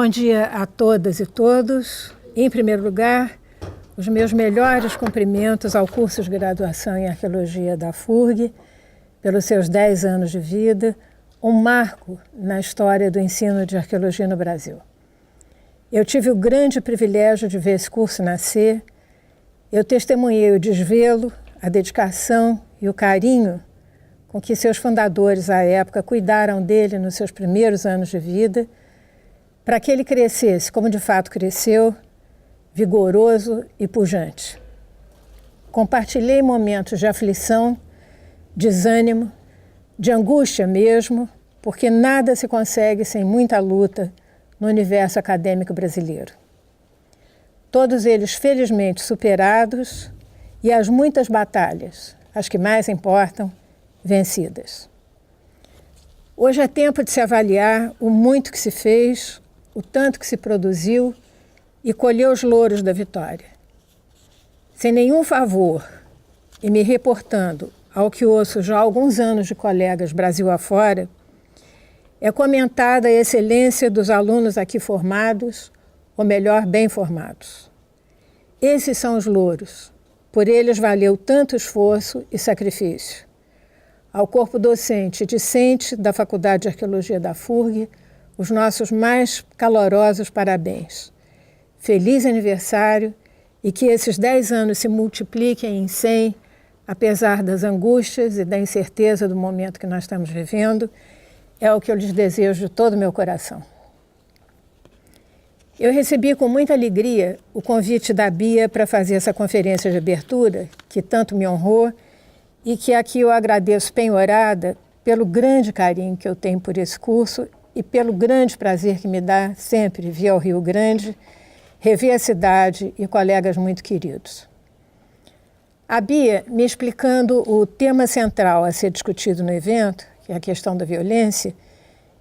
Bom dia a todas e todos. Em primeiro lugar, os meus melhores cumprimentos ao curso de graduação em Arqueologia da FURG, pelos seus 10 anos de vida, um marco na história do ensino de arqueologia no Brasil. Eu tive o grande privilégio de ver esse curso nascer. Eu testemunhei o desvelo, a dedicação e o carinho com que seus fundadores, à época, cuidaram dele nos seus primeiros anos de vida, para que ele crescesse como de fato cresceu, vigoroso e pujante. Compartilhei momentos de aflição, desânimo, de angústia mesmo, porque nada se consegue sem muita luta no universo acadêmico brasileiro. Todos eles felizmente superados e as muitas batalhas, as que mais importam, vencidas. Hoje é tempo de se avaliar o muito que se fez, o tanto que se produziu e colher os louros da vitória. Sem nenhum favor e me reportando ao que ouço já há alguns anos de colegas Brasil afora, é comentada a excelência dos alunos aqui formados, ou melhor, bem formados. Esses são os louros. Por eles valeu tanto esforço e sacrifício. Ao corpo docente e discente da Faculdade de Arqueologia da FURG, os nossos mais calorosos parabéns. Feliz aniversário e que esses 10 anos se multipliquem em 100, apesar das angústias e da incerteza do momento que nós estamos vivendo, é o que eu lhes desejo de todo o meu coração. Eu recebi com muita alegria o convite da Bia para fazer essa conferência de abertura, que tanto me honrou, e que aqui eu agradeço penhorada pelo grande carinho que eu tenho por esse curso e pelo grande prazer que me dá sempre vir ao Rio Grande, rever a cidade e colegas muito queridos. A Bia, me explicando o tema central a ser discutido no evento, que é a questão da violência,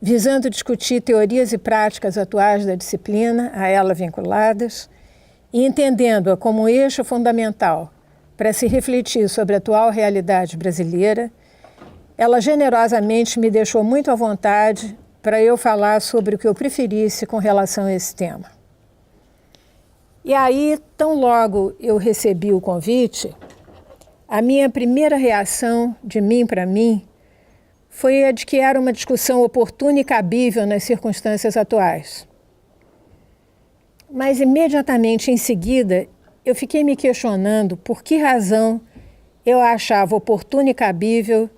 visando discutir teorias e práticas atuais da disciplina, a ela vinculadas, e entendendo-a como eixo fundamental para se refletir sobre a atual realidade brasileira, ela generosamente me deixou muito à vontade para eu falar sobre o que eu preferisse com relação a esse tema. E aí, tão logo eu recebi o convite, a minha primeira reação, de mim para mim, foi a de que era uma discussão oportuna e cabível nas circunstâncias atuais. Mas imediatamente em seguida, eu fiquei me questionando por que razão eu a achava oportuna e cabível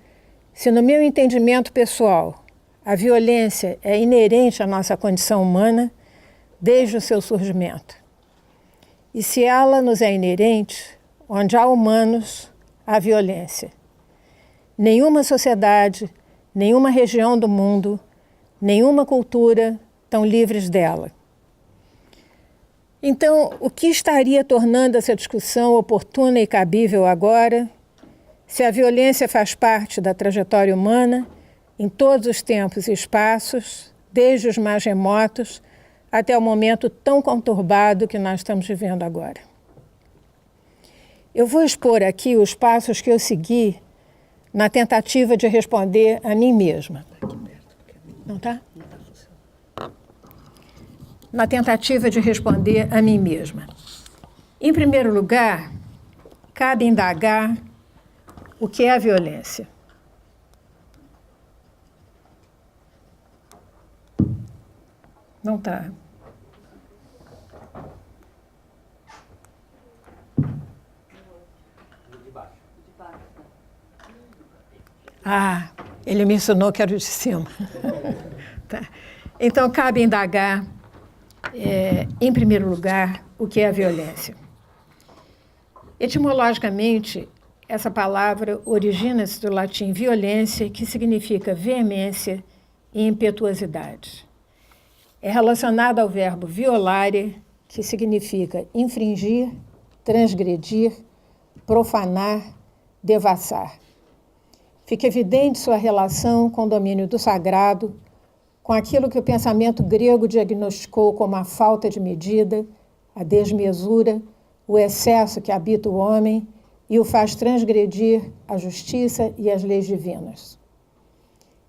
se, no meu entendimento pessoal, a violência é inerente à nossa condição humana desde o seu surgimento. E se ela nos é inerente, onde há humanos, há violência. Nenhuma sociedade, nenhuma região do mundo, nenhuma cultura estão livres dela. Então, o que estaria tornando essa discussão oportuna e cabível agora, se a violência faz parte da trajetória humana, em todos os tempos e espaços, desde os mais remotos até o momento tão conturbado que nós estamos vivendo agora? Eu vou expor aqui os passos que eu segui na tentativa de responder a mim mesma. Não está? Na tentativa de responder a mim mesma. Em primeiro lugar, cabe indagar o que é a violência. Não está. Ah, ele me ensinou que era o de cima. Tá. Então, cabe indagar, em primeiro lugar, o que é a violência. Etimologicamente, essa palavra origina-se do latim violência, que significa veemência e impetuosidade. É relacionada ao verbo violare, que significa infringir, transgredir, profanar, devassar. Fica evidente sua relação com o domínio do sagrado, com aquilo que o pensamento grego diagnosticou como a falta de medida, a desmesura, o excesso que habita o homem e o faz transgredir a justiça e as leis divinas.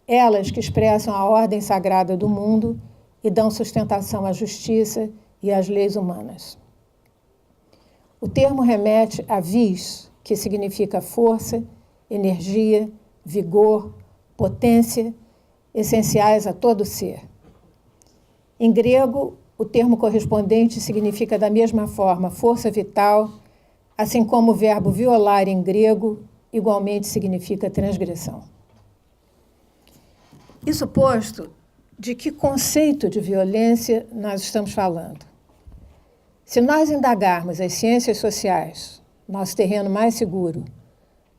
Elas que expressam a ordem sagrada do mundo e dão sustentação à justiça e às leis humanas. O termo remete a vis, que significa força, energia, vigor, potência, essenciais a todo ser. Em grego, o termo correspondente significa da mesma forma força vital, assim como o verbo violar em grego igualmente significa transgressão. Isso posto, de que conceito de violência nós estamos falando? Se nós indagarmos as ciências sociais, nosso terreno mais seguro,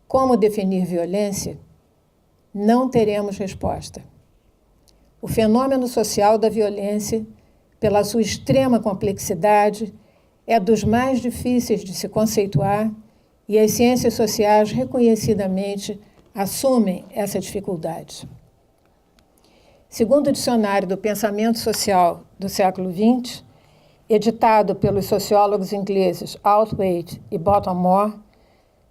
como definir violência, não teremos resposta. O fenômeno social da violência, pela sua extrema complexidade, é dos mais difíceis de se conceituar e as ciências sociais reconhecidamente assumem essa dificuldade. Segundo o Dicionário do Pensamento Social do século XX, editado pelos sociólogos ingleses Outwait e Bottomore,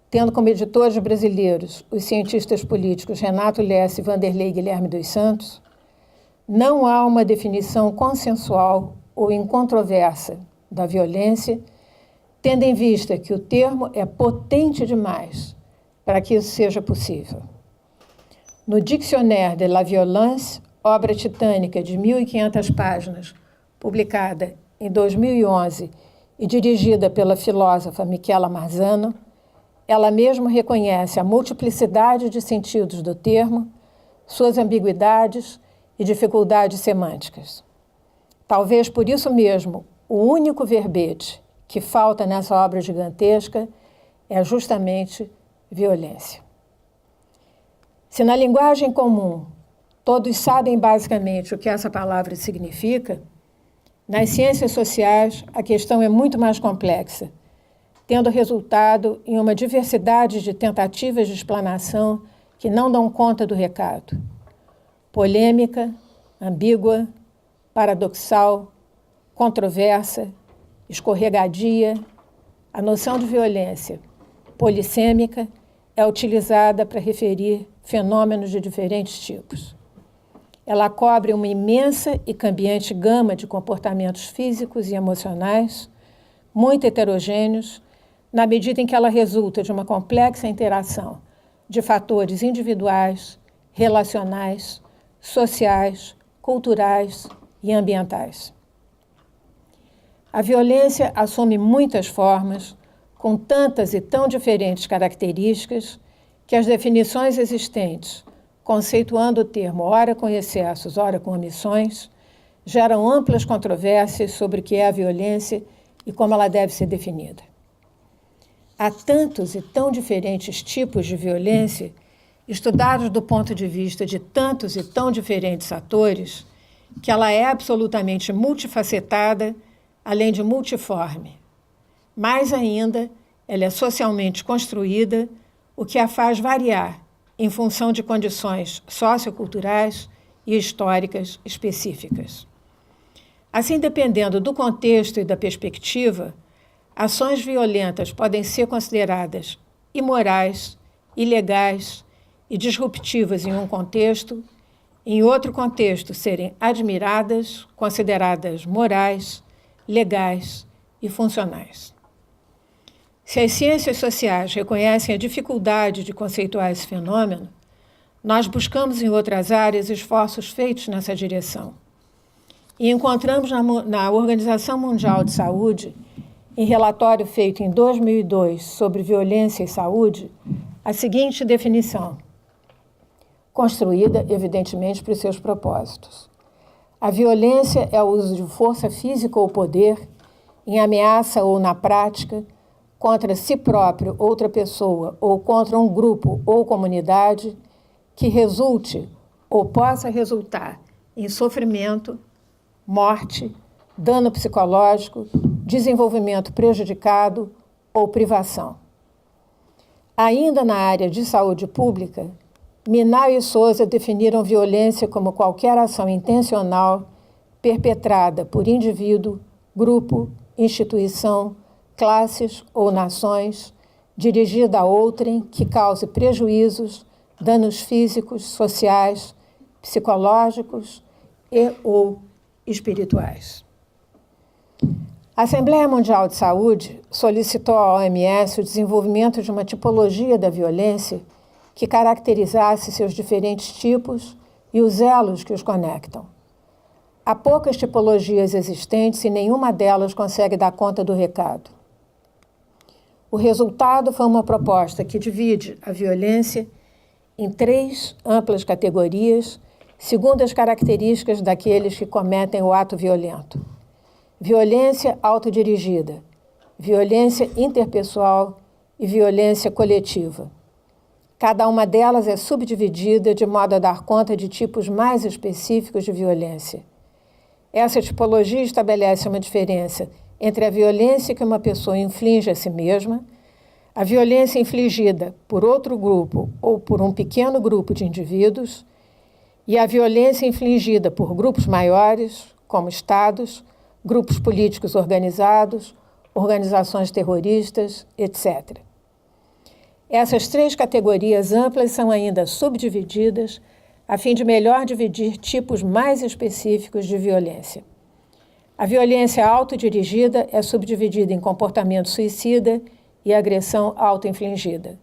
tendo como editores brasileiros os cientistas políticos Renato Lessa e Vanderlei Guilherme dos Santos, não há uma definição consensual ou incontroversa da violência, tendo em vista que o termo é potente demais para que isso seja possível. No Dictionnaire de la Violence, obra titânica de 1.500 páginas, publicada em 2011 e dirigida pela filósofa Michela Marzano, ela mesma reconhece a multiplicidade de sentidos do termo, suas ambiguidades e dificuldades semânticas. Talvez por isso mesmo, o único verbete que falta nessa obra gigantesca é justamente violência. Se na linguagem comum todos sabem basicamente o que essa palavra significa, nas ciências sociais a questão é muito mais complexa, tendo resultado em uma diversidade de tentativas de explanação que não dão conta do recado. Polêmica, ambígua, paradoxal, controversa, escorregadia, a noção de violência polissêmica é utilizada para referir fenômenos de diferentes tipos. Ela cobre uma imensa e cambiante gama de comportamentos físicos e emocionais, muito heterogêneos, na medida em que ela resulta de uma complexa interação de fatores individuais, relacionais, sociais, culturais e ambientais. A violência assume muitas formas, com tantas e tão diferentes características, que as definições existentes, conceituando o termo ora com excessos, ora com omissões, geram amplas controvérsias sobre o que é a violência e como ela deve ser definida. Há tantos e tão diferentes tipos de violência, estudados do ponto de vista de tantos e tão diferentes atores, que ela é absolutamente multifacetada, além de multiforme. Mais ainda, ela é socialmente construída, o que a faz variar em função de condições socioculturais e históricas específicas. Assim, dependendo do contexto e da perspectiva, ações violentas podem ser consideradas imorais, ilegais e disruptivas em um contexto, em outro contexto serem admiradas, consideradas morais, legais e funcionais. Se as ciências sociais reconhecem a dificuldade de conceituar esse fenômeno, nós buscamos em outras áreas esforços feitos nessa direção. E encontramos na Organização Mundial de Saúde, em relatório feito em 2002 sobre violência e saúde, a seguinte definição, construída, evidentemente, para os seus propósitos. A violência é o uso de força física ou poder, em ameaça ou na prática, contra si próprio, outra pessoa, ou contra um grupo ou comunidade, que resulte ou possa resultar em sofrimento, morte, dano psicológico, desenvolvimento prejudicado ou privação. Ainda na área de saúde pública, Minal e Souza definiram violência como qualquer ação intencional perpetrada por indivíduo, grupo, instituição, classes ou nações, dirigida a outrem que cause prejuízos, danos físicos, sociais, psicológicos e ou espirituais. A Assembleia Mundial de Saúde solicitou à OMS o desenvolvimento de uma tipologia da violência que caracterizasse seus diferentes tipos e os elos que os conectam. Há poucas tipologias existentes e nenhuma delas consegue dar conta do recado. O resultado foi uma proposta que divide a violência em 3 amplas categorias, segundo as características daqueles que cometem o ato violento: violência autodirigida, violência interpessoal e violência coletiva. Cada uma delas é subdividida de modo a dar conta de tipos mais específicos de violência. Essa tipologia estabelece uma diferença entre a violência que uma pessoa inflige a si mesma, a violência infligida por outro grupo ou por um pequeno grupo de indivíduos, e a violência infligida por grupos maiores, como estados, grupos políticos organizados, organizações terroristas, etc. Essas 3 categorias amplas são ainda subdivididas a fim de melhor dividir tipos mais específicos de violência. A violência autodirigida é subdividida em comportamento suicida e agressão autoinfligida.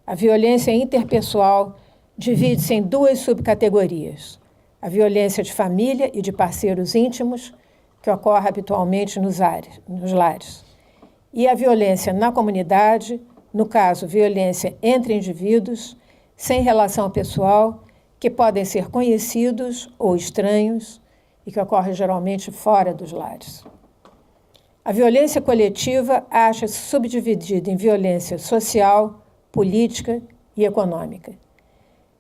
A violência interpessoal divide-se em 2 subcategorias: a violência de família e de parceiros íntimos, que ocorre habitualmente nos lares, e a violência na comunidade, no caso, violência entre indivíduos, sem relação pessoal, que podem ser conhecidos ou estranhos e que ocorre geralmente fora dos lares. A violência coletiva acha-se subdividida em violência social, política e econômica.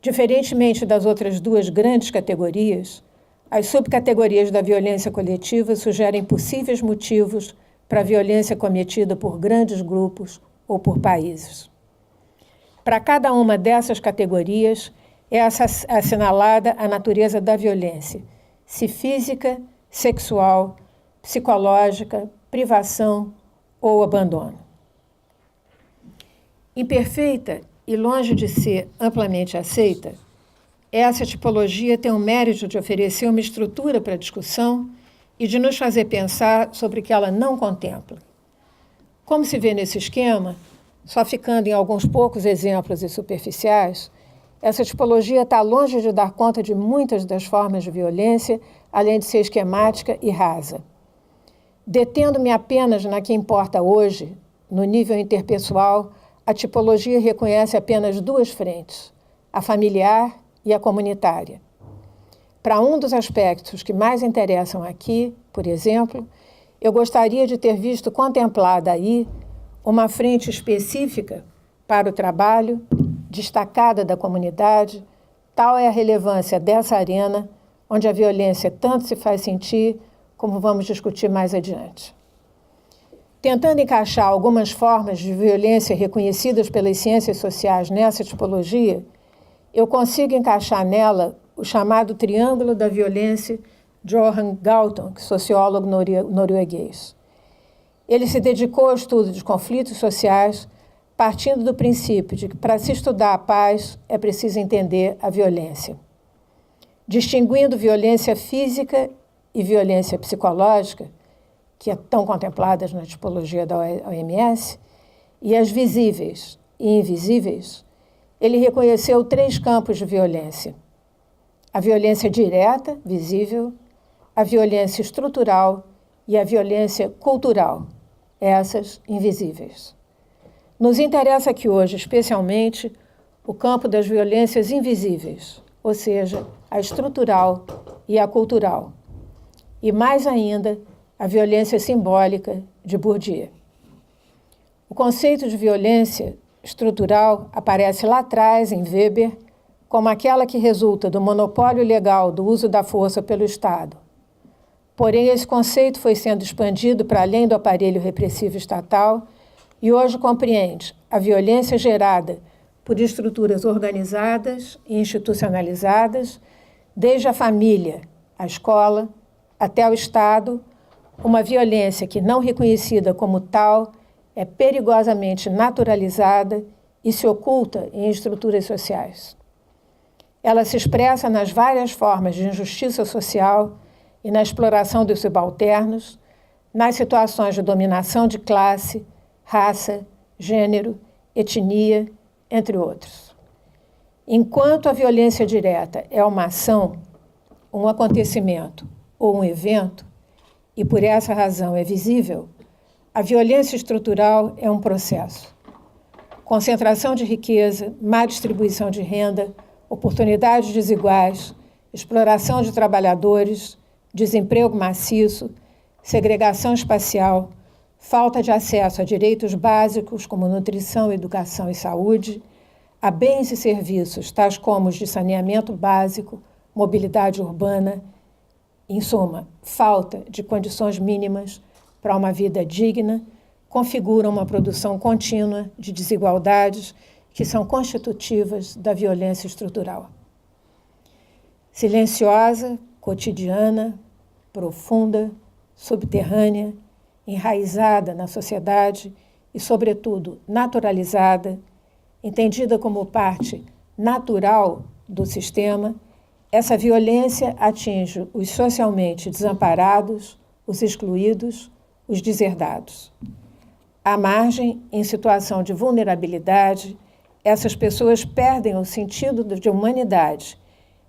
Diferentemente das outras 2 grandes categorias, as subcategorias da violência coletiva sugerem possíveis motivos para a violência cometida por grandes grupos ou por países. Para cada uma dessas categorias, é assinalada a natureza da violência, se física, sexual, psicológica, privação ou abandono. Imperfeita e longe de ser amplamente aceita, essa tipologia tem o mérito de oferecer uma estrutura para a discussão e de nos fazer pensar sobre o que ela não contempla. Como se vê nesse esquema, só ficando em alguns poucos exemplos e superficiais, essa tipologia está longe de dar conta de muitas das formas de violência, além de ser esquemática e rasa. Detendo-me apenas na que importa hoje, no nível interpessoal, a tipologia reconhece apenas 2 frentes, a familiar e a comunitária. Para um dos aspectos que mais interessam aqui, por exemplo, eu gostaria de ter visto contemplada aí uma frente específica para o trabalho, destacada da comunidade. Tal é a relevância dessa arena, onde a violência tanto se faz sentir, como vamos discutir mais adiante. Tentando encaixar algumas formas de violência reconhecidas pelas ciências sociais nessa tipologia, eu consigo encaixar nela o chamado triângulo da violência de Johan Galtung, sociólogo norueguês. Ele se dedicou ao estudo de conflitos sociais, partindo do princípio de que, para se estudar a paz, é preciso entender a violência. Distinguindo violência física e violência psicológica, que estão contempladas na tipologia da OMS, e as visíveis e invisíveis, ele reconheceu 3 campos de violência: a violência direta, visível, a violência estrutural e a violência cultural, essas invisíveis. Nos interessa aqui hoje, especialmente, o campo das violências invisíveis, ou seja, a estrutural e a cultural, e mais ainda, a violência simbólica de Bourdieu. O conceito de violência estrutural aparece lá atrás, em Weber, como aquela que resulta do monopólio legal do uso da força pelo Estado. Porém, esse conceito foi sendo expandido para além do aparelho repressivo estatal e hoje compreende a violência gerada por estruturas organizadas e institucionalizadas, desde a família, a escola, até o Estado, uma violência que, não reconhecida como tal, é perigosamente naturalizada e se oculta em estruturas sociais. Ela se expressa nas várias formas de injustiça social, e na exploração dos subalternos, nas situações de dominação de classe, raça, gênero, etnia, entre outros. Enquanto a violência direta é uma ação, um acontecimento ou um evento, e por essa razão é visível, a violência estrutural é um processo. Concentração de riqueza, má distribuição de renda, oportunidades desiguais, exploração de trabalhadores, desemprego maciço, segregação espacial, falta de acesso a direitos básicos como nutrição, educação e saúde, a bens e serviços tais como os de saneamento básico, mobilidade urbana, em suma, falta de condições mínimas para uma vida digna, configuram uma produção contínua de desigualdades que são constitutivas da violência estrutural. Silenciosa, cotidiana, profunda, subterrânea, enraizada na sociedade e, sobretudo, naturalizada, entendida como parte natural do sistema, essa violência atinge os socialmente desamparados, os excluídos, os deserdados. À margem, em situação de vulnerabilidade, essas pessoas perdem o sentido de humanidade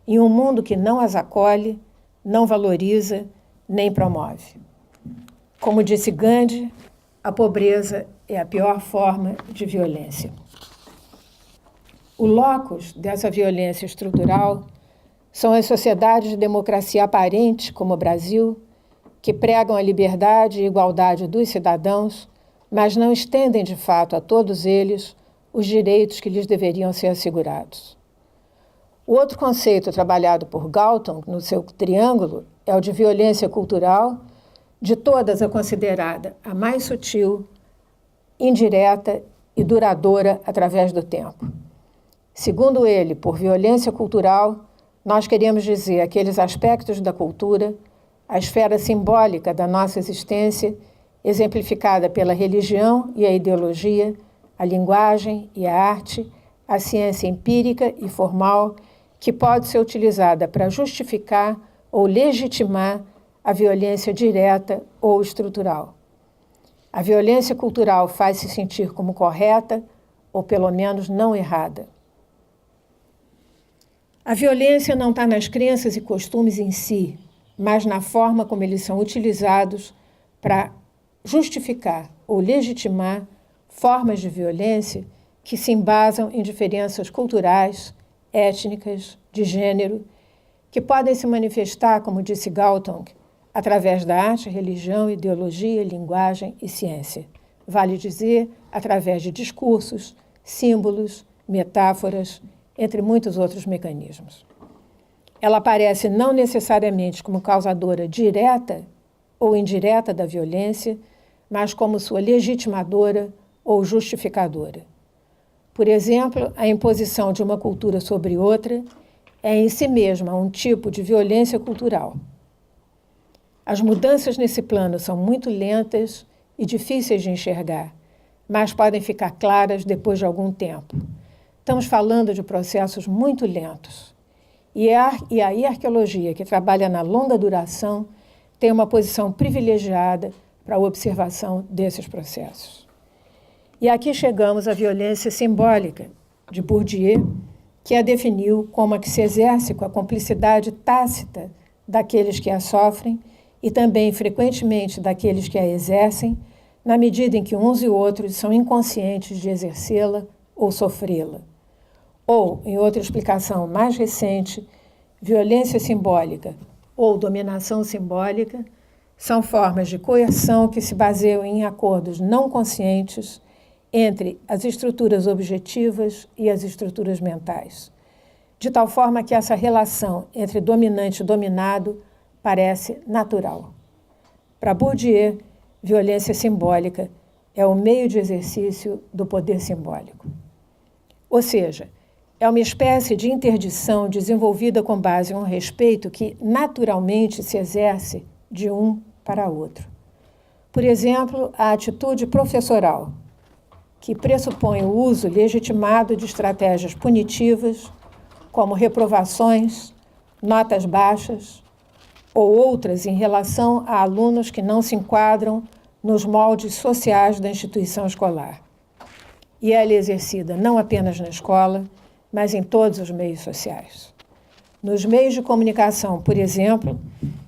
em um mundo que não as acolhe, não valoriza, nem promove. Como disse Gandhi, a pobreza é a pior forma de violência. O locus dessa violência estrutural são as sociedades de democracia aparente, como o Brasil, que pregam a liberdade e igualdade dos cidadãos, mas não estendem de fato a todos eles os direitos que lhes deveriam ser assegurados. O outro conceito trabalhado por Galton no seu triângulo é o de violência cultural, de todas a considerada a mais sutil, indireta e duradoura através do tempo. Segundo ele, por violência cultural, nós queremos dizer aqueles aspectos da cultura, a esfera simbólica da nossa existência, exemplificada pela religião e a ideologia, a linguagem e a arte, a ciência empírica e formal, que pode ser utilizada para justificar ou legitimar a violência direta ou estrutural. A violência cultural faz-se sentir como correta ou, pelo menos, não errada. A violência não está nas crenças e costumes em si, mas na forma como eles são utilizados para justificar ou legitimar formas de violência que se embasam em diferenças culturais, étnicas, de gênero, que podem se manifestar, como disse Galton, através da arte, religião, ideologia, linguagem e ciência. Vale dizer, através de discursos, símbolos, metáforas, entre muitos outros mecanismos. Ela aparece não necessariamente como causadora direta ou indireta da violência, mas como sua legitimadora ou justificadora. Por exemplo, a imposição de uma cultura sobre outra é em si mesma um tipo de violência cultural. As mudanças nesse plano são muito lentas e difíceis de enxergar, mas podem ficar claras depois de algum tempo. Estamos falando de processos muito lentos. E a arqueologia, que trabalha na longa duração, tem uma posição privilegiada para a observação desses processos. E aqui chegamos à violência simbólica de Bourdieu, que a definiu como a que se exerce com a cumplicidade tácita daqueles que a sofrem e também, frequentemente, daqueles que a exercem, na medida em que uns e outros são inconscientes de exercê-la ou sofrê-la. Ou, em outra explicação mais recente, violência simbólica ou dominação simbólica são formas de coerção que se baseiam em acordos não conscientes entre as estruturas objetivas e as estruturas mentais, de tal forma que essa relação entre dominante e dominado parece natural. Para Bourdieu, violência simbólica é o meio de exercício do poder simbólico. Ou seja, é uma espécie de interdição desenvolvida com base em um respeito que naturalmente se exerce de um para outro. Por exemplo, a atitude professoral, que pressupõe o uso legitimado de estratégias punitivas, como reprovações, notas baixas ou outras em relação a alunos que não se enquadram nos moldes sociais da instituição escolar. E ela é exercida não apenas na escola, mas em todos os meios sociais. Nos meios de comunicação, por exemplo,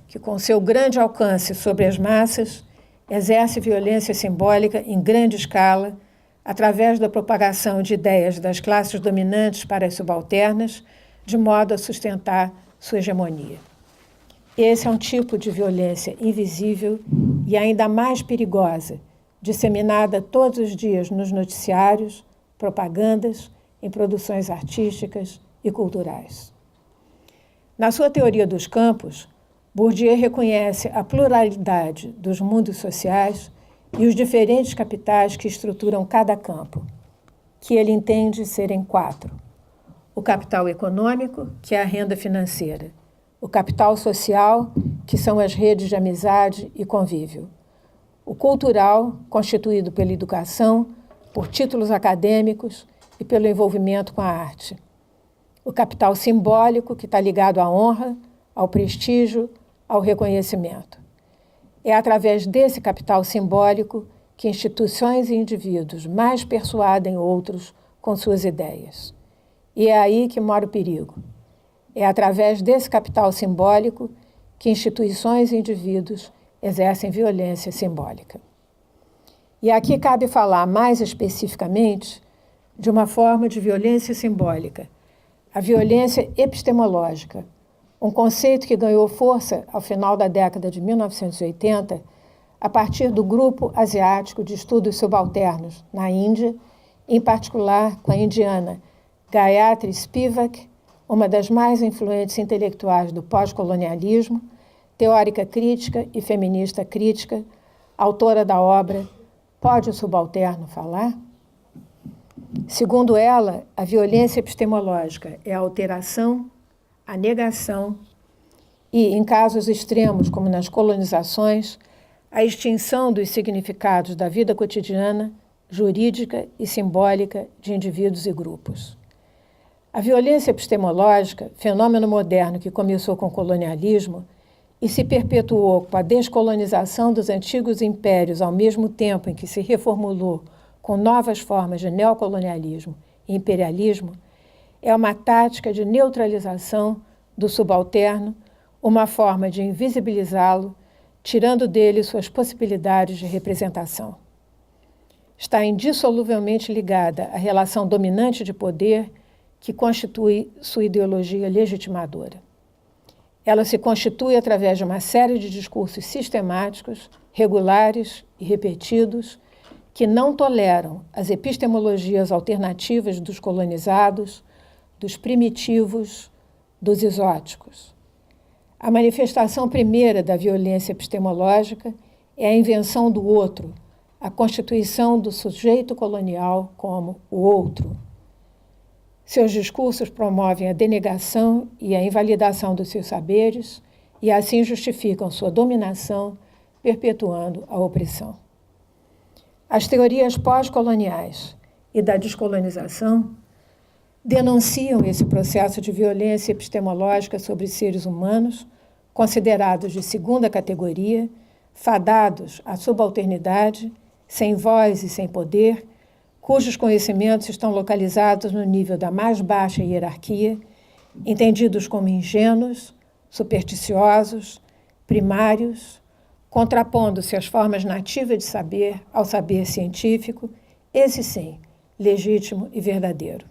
que com seu grande alcance sobre as massas, exerce violência simbólica em grande escala, através da propagação de ideias das classes dominantes para as subalternas, de modo a sustentar sua hegemonia. Esse é um tipo de violência invisível e ainda mais perigosa, disseminada todos os dias nos noticiários, propagandas, em produções artísticas e culturais. Na sua teoria dos campos, Bourdieu reconhece a pluralidade dos mundos sociais e os diferentes capitais que estruturam cada campo, que ele entende serem 4. O capital econômico, que é a renda financeira. O capital social, que são as redes de amizade e convívio. O cultural, constituído pela educação, por títulos acadêmicos e pelo envolvimento com a arte. O capital simbólico, que está ligado à honra, ao prestígio, ao reconhecimento. É através desse capital simbólico que instituições e indivíduos mais persuadem outros com suas ideias. E é aí que mora o perigo. É através desse capital simbólico que instituições e indivíduos exercem violência simbólica. E aqui cabe falar mais especificamente de uma forma de violência simbólica, a violência epistemológica, um conceito que ganhou força ao final da década de 1980, a partir do Grupo Asiático de Estudos Subalternos, na Índia, em particular com a indiana Gayatri Spivak, uma das mais influentes intelectuais do pós-colonialismo, teórica crítica e feminista crítica, autora da obra Pode o Subalterno Falar? Segundo ela, a violência epistemológica é a alteração, a negação e, em casos extremos, como nas colonizações, a extinção dos significados da vida cotidiana, jurídica e simbólica de indivíduos e grupos. A violência epistemológica, fenômeno moderno que começou com o colonialismo e se perpetuou com a descolonização dos antigos impérios ao mesmo tempo em que se reformulou com novas formas de neocolonialismo e imperialismo, é uma tática de neutralização do subalterno, uma forma de invisibilizá-lo, tirando dele suas possibilidades de representação. Está indissoluvelmente ligada à relação dominante de poder que constitui sua ideologia legitimadora. Ela se constitui através de uma série de discursos sistemáticos, regulares e repetidos, que não toleram as epistemologias alternativas dos colonizados, dos primitivos, dos exóticos. A manifestação primeira da violência epistemológica é a invenção do outro, a constituição do sujeito colonial como o outro. Seus discursos promovem a denegação e a invalidação dos seus saberes e assim justificam sua dominação, perpetuando a opressão. As teorias pós-coloniais e da descolonização denunciam esse processo de violência epistemológica sobre seres humanos, considerados de segunda categoria, fadados à subalternidade, sem voz e sem poder, cujos conhecimentos estão localizados no nível da mais baixa hierarquia, entendidos como ingênuos, supersticiosos, primários, contrapondo-se às formas nativas de saber ao saber científico, esse sim, legítimo e verdadeiro.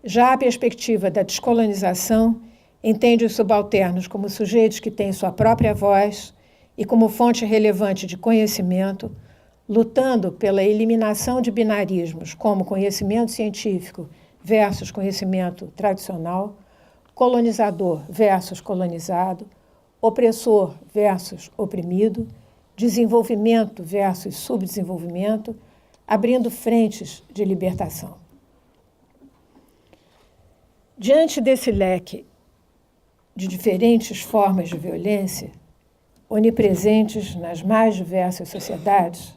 Já a perspectiva da descolonização entende os subalternos como sujeitos que têm sua própria voz e como fonte relevante de conhecimento, lutando pela eliminação de binarismos como conhecimento científico versus conhecimento tradicional, colonizador versus colonizado, opressor versus oprimido, desenvolvimento versus subdesenvolvimento, abrindo frentes de libertação. Diante desse leque de diferentes formas de violência, onipresentes nas mais diversas sociedades,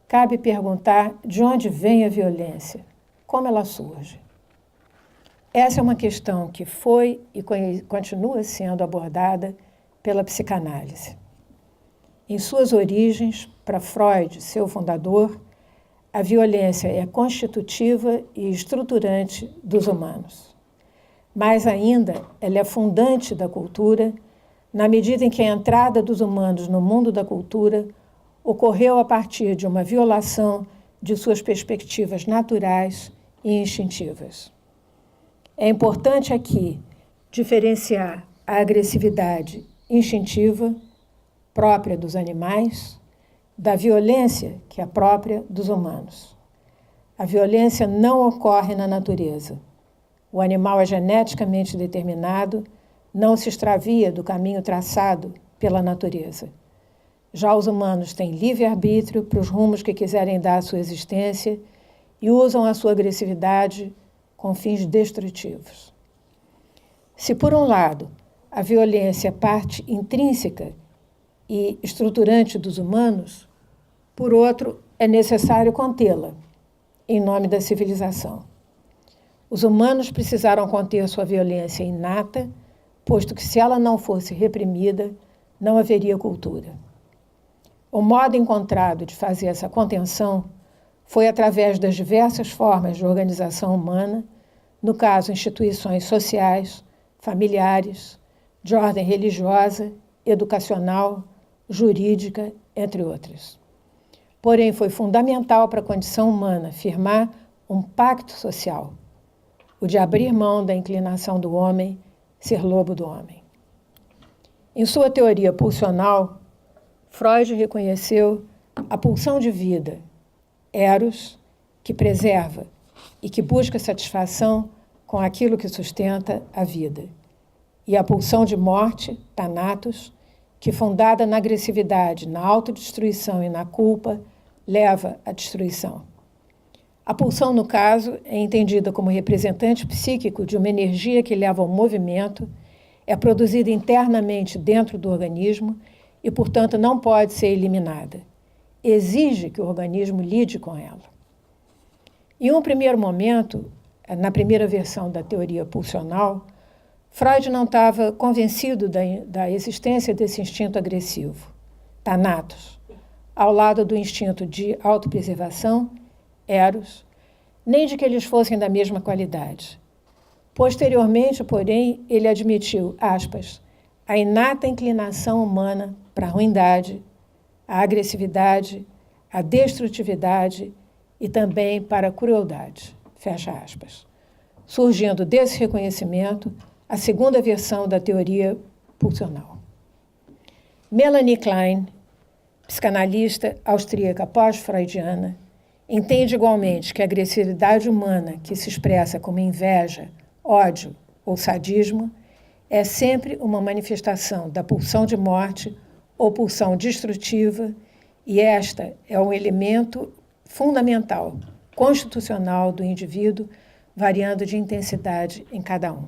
cabe perguntar de onde vem a violência, como ela surge. Essa é uma questão que foi e continua sendo abordada pela psicanálise. Em suas origens, para Freud, seu fundador, a violência é constitutiva e estruturante dos humanos. Mais ainda, ela é fundante da cultura, na medida em que a entrada dos humanos no mundo da cultura ocorreu a partir de uma violação de suas perspectivas naturais e instintivas. É importante aqui diferenciar a agressividade instintiva, própria dos animais, da violência, que é própria dos humanos. A violência não ocorre na natureza. O animal é geneticamente determinado, não se extravia do caminho traçado pela natureza. Já os humanos têm livre-arbítrio para os rumos que quiserem dar à sua existência e usam a sua agressividade com fins destrutivos. Se, por um lado, a violência é parte intrínseca e estruturante dos humanos, por outro, é necessário contê-la, em nome da civilização. Os humanos precisaram conter sua violência inata, posto que, se ela não fosse reprimida, não haveria cultura. O modo encontrado de fazer essa contenção foi através das diversas formas de organização humana, no caso, instituições sociais, familiares, de ordem religiosa, educacional, jurídica, entre outras. Porém, foi fundamental para a condição humana firmar um pacto social, o de abrir mão da inclinação do homem ser lobo do homem. Em sua teoria pulsional, Freud reconheceu a pulsão de vida, eros, que preserva e que busca satisfação com aquilo que sustenta a vida, e a pulsão de morte, thanatos, que, fundada na agressividade, na autodestruição e na culpa, leva à destruição. A pulsão, no caso, é entendida como representante psíquico de uma energia que leva ao movimento, é produzida internamente dentro do organismo e, portanto, não pode ser eliminada. Exige que o organismo lide com ela. Em um primeiro momento, na primeira versão da teoria pulsional, Freud não estava convencido da existência desse instinto agressivo, thanatos, ao lado do instinto de autopreservação, eros, nem de que eles fossem da mesma qualidade. Posteriormente, porém, ele admitiu, aspas, a inata inclinação humana para a ruindade, a agressividade, a destrutividade e também para a crueldade, fecha aspas. Surgindo desse reconhecimento a segunda versão da teoria pulsional. Melanie Klein, psicanalista austríaca pós-freudiana, entende igualmente que a agressividade humana que se expressa como inveja, ódio ou sadismo é sempre uma manifestação da pulsão de morte ou pulsão destrutiva, e esta é um elemento fundamental, constitucional do indivíduo, variando de intensidade em cada um.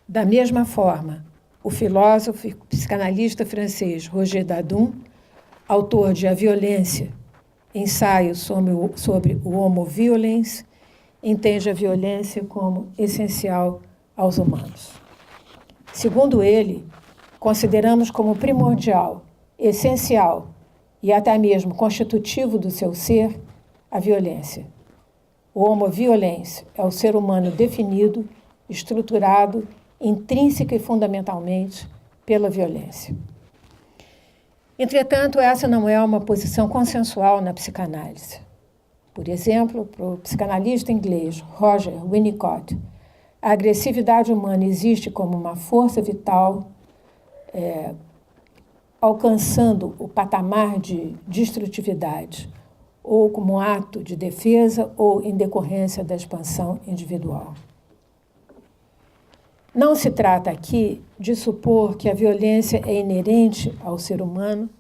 Da mesma forma, o filósofo e psicanalista francês Roger Dadon, autor de A Violência, ensaio sobre o homo violens, entende a violência como essencial aos humanos. Segundo ele, consideramos como primordial, essencial e até mesmo constitutivo do seu ser a violência. O homo violens é o ser humano definido, estruturado, intrínseca e fundamentalmente pela violência. Entretanto, essa não é uma posição consensual na psicanálise. Por exemplo, para o psicanalista inglês Roger Winnicott, a agressividade humana existe como uma força vital, alcançando o patamar de destrutividade, ou como um ato de defesa ou em decorrência da expansão individual. Não se trata aqui de supor que a violência é inerente ao ser humano,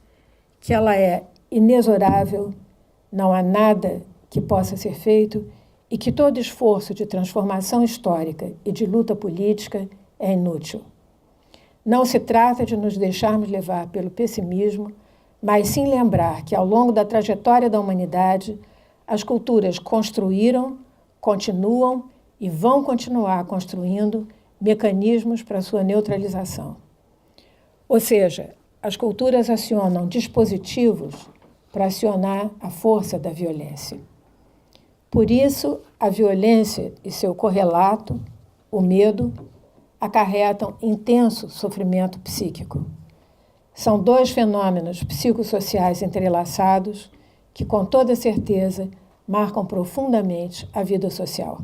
que ela é inexorável, não há nada que possa ser feito e que todo esforço de transformação histórica e de luta política é inútil. Não se trata de nos deixarmos levar pelo pessimismo, mas sim lembrar que, ao longo da trajetória da humanidade, as culturas construíram, continuam e vão continuar construindo mecanismos para sua neutralização. Ou seja, as culturas acionam dispositivos para acionar a força da violência. Por isso, a violência e seu correlato, o medo, acarretam intenso sofrimento psíquico. São dois fenômenos psicossociais entrelaçados que, com toda certeza, marcam profundamente a vida social.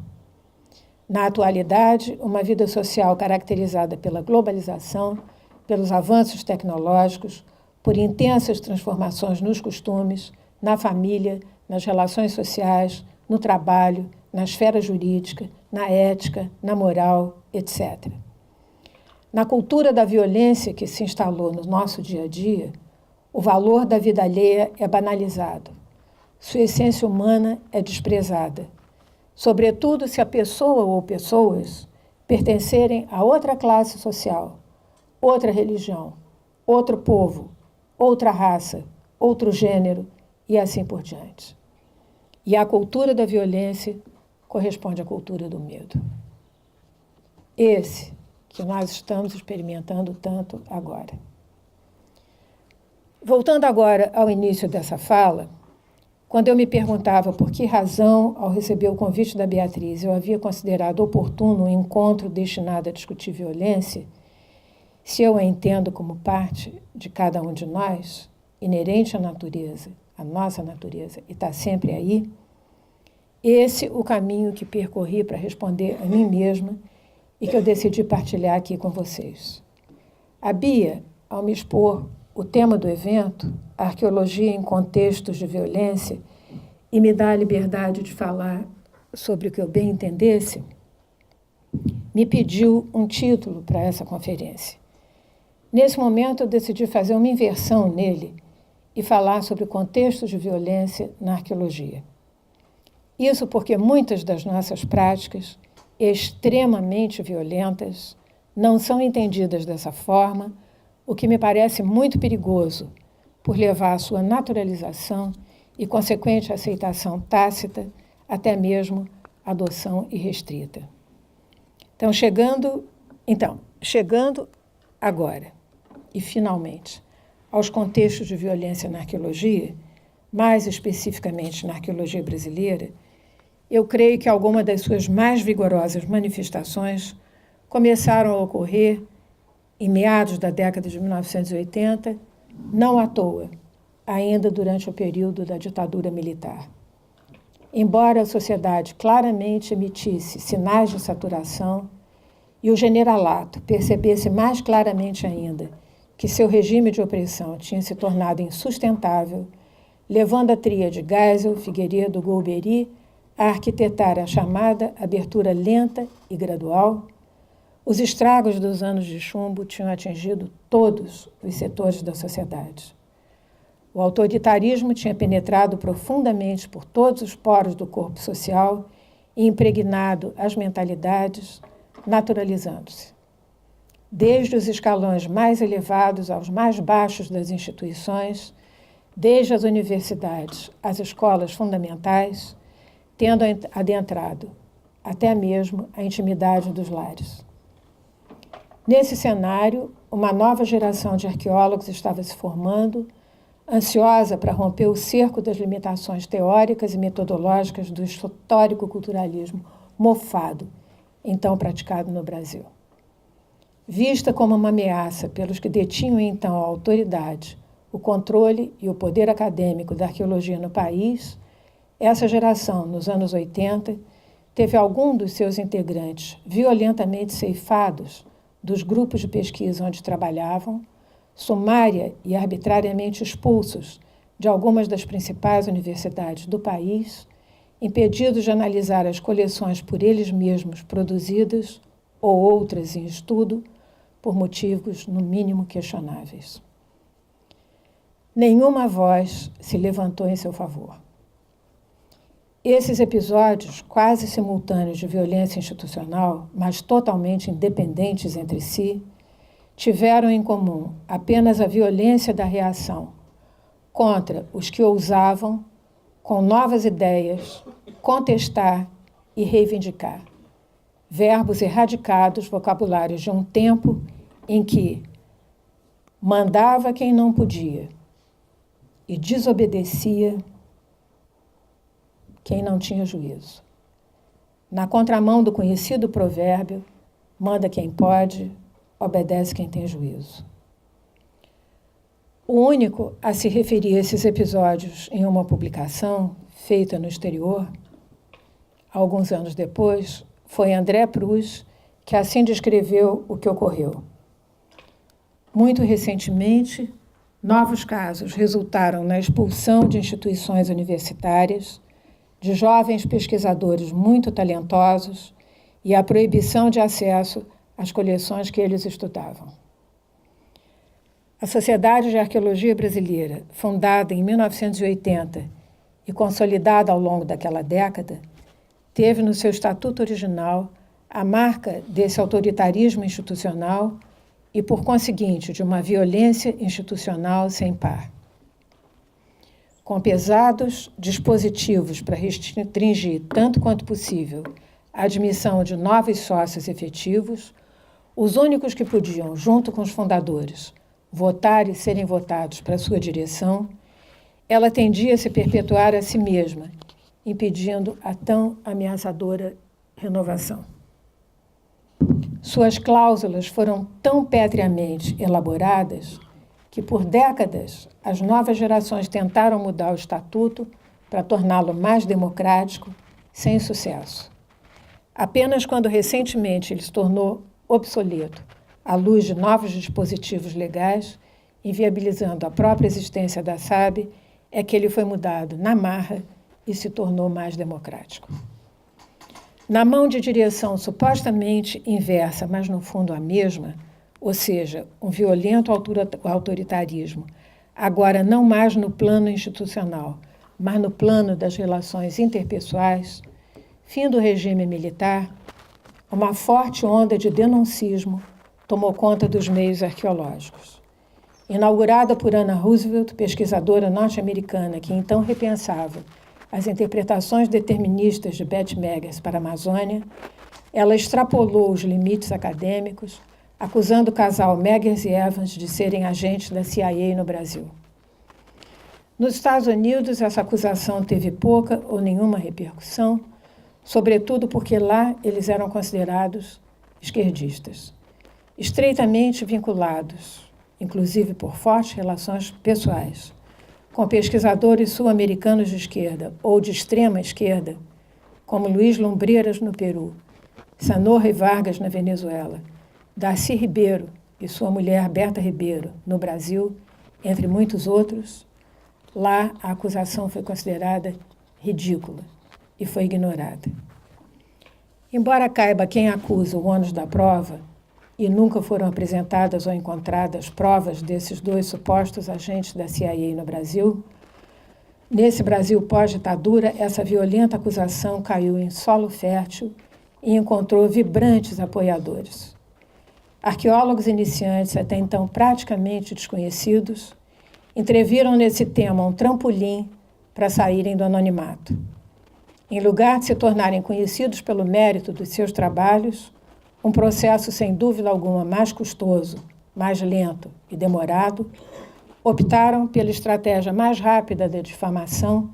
Na atualidade, uma vida social caracterizada pela globalização, pelos avanços tecnológicos, por intensas transformações nos costumes, na família, nas relações sociais, no trabalho, na esfera jurídica, na ética, na moral, etc. Na cultura da violência que se instalou no nosso dia a dia, o valor da vida alheia é banalizado. Sua essência humana é desprezada, sobretudo se a pessoa ou pessoas pertencerem a outra classe social, outra religião, outro povo, outra raça, outro gênero e assim por diante. E a cultura da violência corresponde à cultura do medo. Esse que nós estamos experimentando tanto agora. Voltando agora ao início dessa fala, quando eu me perguntava por que razão, ao receber o convite da Beatriz, eu havia considerado oportuno um encontro destinado a discutir violência, se eu a entendo como parte de cada um de nós, inerente à natureza, à nossa natureza, e está sempre aí, esse o caminho que percorri para responder a mim mesma e que eu decidi partilhar aqui com vocês. A Bia, ao me expor o tema do evento, arqueologia em contextos de violência, e me dar a liberdade de falar sobre o que eu bem entendesse, me pediu um título para essa conferência. Nesse momento, eu decidi fazer uma inversão nele e falar sobre o contexto de violência na arqueologia. Isso porque muitas das nossas práticas, extremamente violentas, não são entendidas dessa forma, o que me parece muito perigoso, por levar à sua naturalização e consequente aceitação tácita, até mesmo adoção irrestrita. Chegando agora, e finalmente, aos contextos de violência na arqueologia, mais especificamente na arqueologia brasileira, eu creio que algumas das suas mais vigorosas manifestações começaram a ocorrer em meados da década de 1980, não à toa, ainda durante o período da ditadura militar. Embora a sociedade claramente emitisse sinais de saturação e o generalato percebesse mais claramente ainda que seu regime de opressão tinha se tornado insustentável, levando a tríade Geisel, Figueiredo, Golbery a arquitetar a chamada abertura lenta e gradual, os estragos dos anos de chumbo tinham atingido todos os setores da sociedade. O autoritarismo tinha penetrado profundamente por todos os poros do corpo social e impregnado as mentalidades, naturalizando-se. Desde os escalões mais elevados aos mais baixos das instituições, desde as universidades às escolas fundamentais, tendo adentrado até mesmo a intimidade dos lares. Nesse cenário, uma nova geração de arqueólogos estava se formando, ansiosa para romper o cerco das limitações teóricas e metodológicas do histórico-culturalismo mofado, então praticado no Brasil. Vista como uma ameaça pelos que detinham então a autoridade, o controle e o poder acadêmico da arqueologia no país, essa geração, nos anos 80, teve algum dos seus integrantes violentamente ceifados dos grupos de pesquisa onde trabalhavam, sumária e arbitrariamente expulsos de algumas das principais universidades do país, impedidos de analisar as coleções por eles mesmos produzidas ou outras em estudo, por motivos, no mínimo, questionáveis. Nenhuma voz se levantou em seu favor. Esses episódios quase simultâneos de violência institucional, mas totalmente independentes entre si, tiveram em comum apenas a violência da reação contra os que ousavam, com novas ideias, contestar e reivindicar. Verbos erradicados, vocabulários de um tempo em que mandava quem não podia e desobedecia quem não tinha juízo. Na contramão do conhecido provérbio, manda quem pode, obedece quem tem juízo. O único a se referir a esses episódios em uma publicação feita no exterior, alguns anos depois, foi André Proust, que assim descreveu o que ocorreu. Muito recentemente, novos casos resultaram na expulsão de instituições universitárias, de jovens pesquisadores muito talentosos e a proibição de acesso às coleções que eles estudavam. A Sociedade de Arqueologia Brasileira, fundada em 1980 e consolidada ao longo daquela década, teve no seu estatuto original a marca desse autoritarismo institucional e, por conseguinte, de uma violência institucional sem par. Com pesados dispositivos para restringir, tanto quanto possível, a admissão de novos sócios efetivos, os únicos que podiam, junto com os fundadores, votar e serem votados para sua direção, ela tendia a se perpetuar a si mesma, impedindo a tão ameaçadora renovação. Suas cláusulas foram tão pétreamente elaboradas que, por décadas, as novas gerações tentaram mudar o estatuto para torná-lo mais democrático, sem sucesso. Apenas quando recentemente ele se tornou obsoleto, à luz de novos dispositivos legais, inviabilizando a própria existência da SAB, é que ele foi mudado na marra e se tornou mais democrático. Na mão de direção supostamente inversa, mas no fundo a mesma, ou seja, um violento autoritarismo, agora não mais no plano institucional, mas no plano das relações interpessoais, fim do regime militar, uma forte onda de denuncismo tomou conta dos meios arqueológicos. Inaugurada por Anna Roosevelt, pesquisadora norte-americana que então repensava as interpretações deterministas de Bette Meggers para a Amazônia, ela extrapolou os limites acadêmicos, acusando o casal Meggers e Evans de serem agentes da CIA no Brasil. Nos Estados Unidos, essa acusação teve pouca ou nenhuma repercussão, sobretudo porque lá eles eram considerados esquerdistas, estreitamente vinculados, inclusive por fortes relações pessoais, com pesquisadores sul-americanos de esquerda ou de extrema esquerda, como Luiz Lumbreiras no Peru, Sanorra Vargas na Venezuela, Darcy Ribeiro e sua mulher Berta Ribeiro no Brasil, entre muitos outros. Lá a acusação foi considerada ridícula e foi ignorada. Embora caiba quem acusa o ônus da prova, e nunca foram apresentadas ou encontradas provas desses dois supostos agentes da CIA no Brasil, nesse Brasil pós-ditadura, essa violenta acusação caiu em solo fértil e encontrou vibrantes apoiadores. Arqueólogos iniciantes, até então praticamente desconhecidos, entreviram nesse tema um trampolim para saírem do anonimato. Em lugar de se tornarem conhecidos pelo mérito dos seus trabalhos, um processo sem dúvida alguma mais custoso, mais lento e demorado, optaram pela estratégia mais rápida da difamação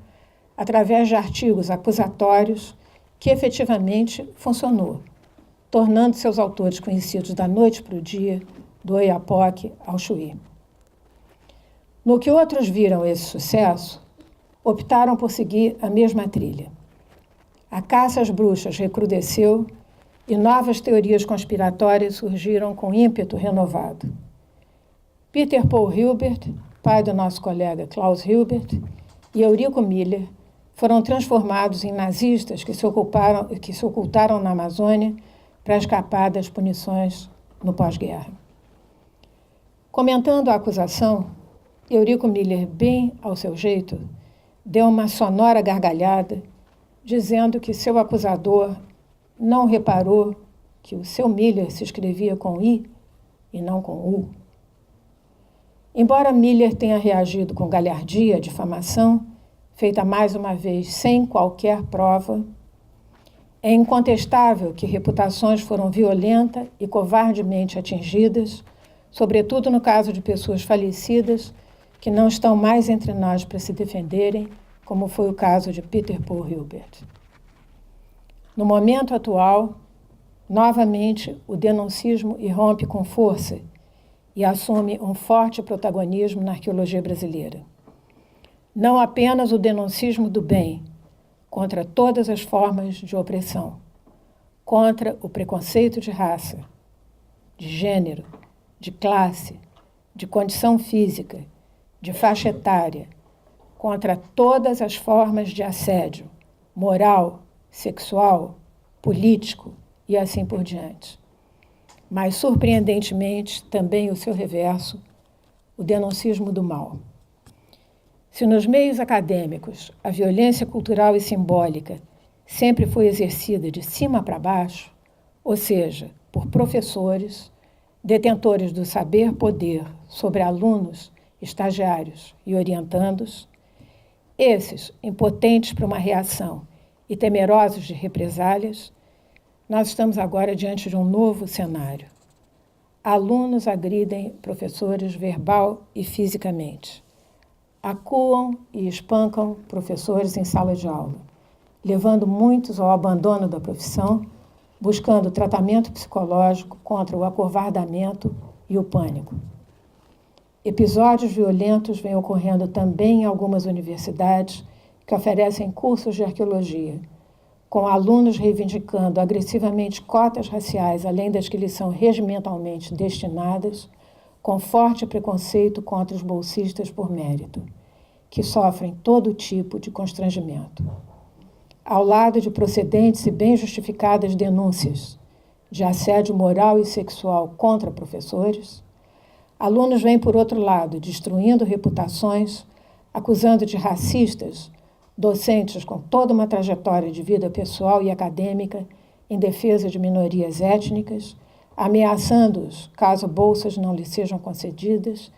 através de artigos acusatórios que efetivamente funcionou, tornando seus autores conhecidos da noite para o dia, do Oiapoque ao Chuí. No que outros viram esse sucesso, optaram por seguir a mesma trilha. A caça às bruxas recrudesceu e novas teorias conspiratórias surgiram com ímpeto renovado. Peter Paul Hilbert, pai do nosso colega Klaus Hilbert, e Eurico Miller foram transformados em nazistas que se ocultaram na Amazônia para escapar das punições no pós-guerra. Comentando a acusação, Eurico Miller, bem ao seu jeito, deu uma sonora gargalhada, dizendo que seu acusador não reparou que o seu Miller se escrevia com I e não com U. Embora Miller tenha reagido com galhardia à difamação, feita mais uma vez sem qualquer prova, é incontestável que reputações foram violenta e covardemente atingidas sobretudo no caso de pessoas falecidas que não estão mais entre nós para se defenderem, como foi o caso de Peter Paul Hilbert. No momento atual, novamente, o denuncismo irrompe com força e assume um forte protagonismo na arqueologia brasileira. Não apenas o denuncismo do bem, contra todas as formas de opressão, contra o preconceito de raça, de gênero, de classe, de condição física, de faixa etária, contra todas as formas de assédio, moral, sexual, político e assim por diante. Mas, surpreendentemente, também o seu reverso, o denuncismo do mal. Se nos meios acadêmicos a violência cultural e simbólica sempre foi exercida de cima para baixo, ou seja, por professores, detentores do saber-poder sobre alunos, estagiários e orientandos, esses, impotentes para uma reação e temerosos de represálias, nós estamos agora diante de um novo cenário. Alunos agridem professores verbal e fisicamente. Acuam e espancam professores em sala de aula, levando muitos ao abandono da profissão, buscando tratamento psicológico contra o acovardamento e o pânico. Episódios violentos vêm ocorrendo também em algumas universidades que oferecem cursos de arqueologia, com alunos reivindicando agressivamente cotas raciais, além das que lhes são regimentalmente destinadas, com forte preconceito contra os bolsistas por mérito, que sofrem todo tipo de constrangimento. Ao lado de procedentes e bem justificadas denúncias de assédio moral e sexual contra professores, alunos vêm, por outro lado, destruindo reputações, acusando de racistas docentes com toda uma trajetória de vida pessoal e acadêmica em defesa de minorias étnicas, ameaçando-os caso bolsas não lhes sejam concedidas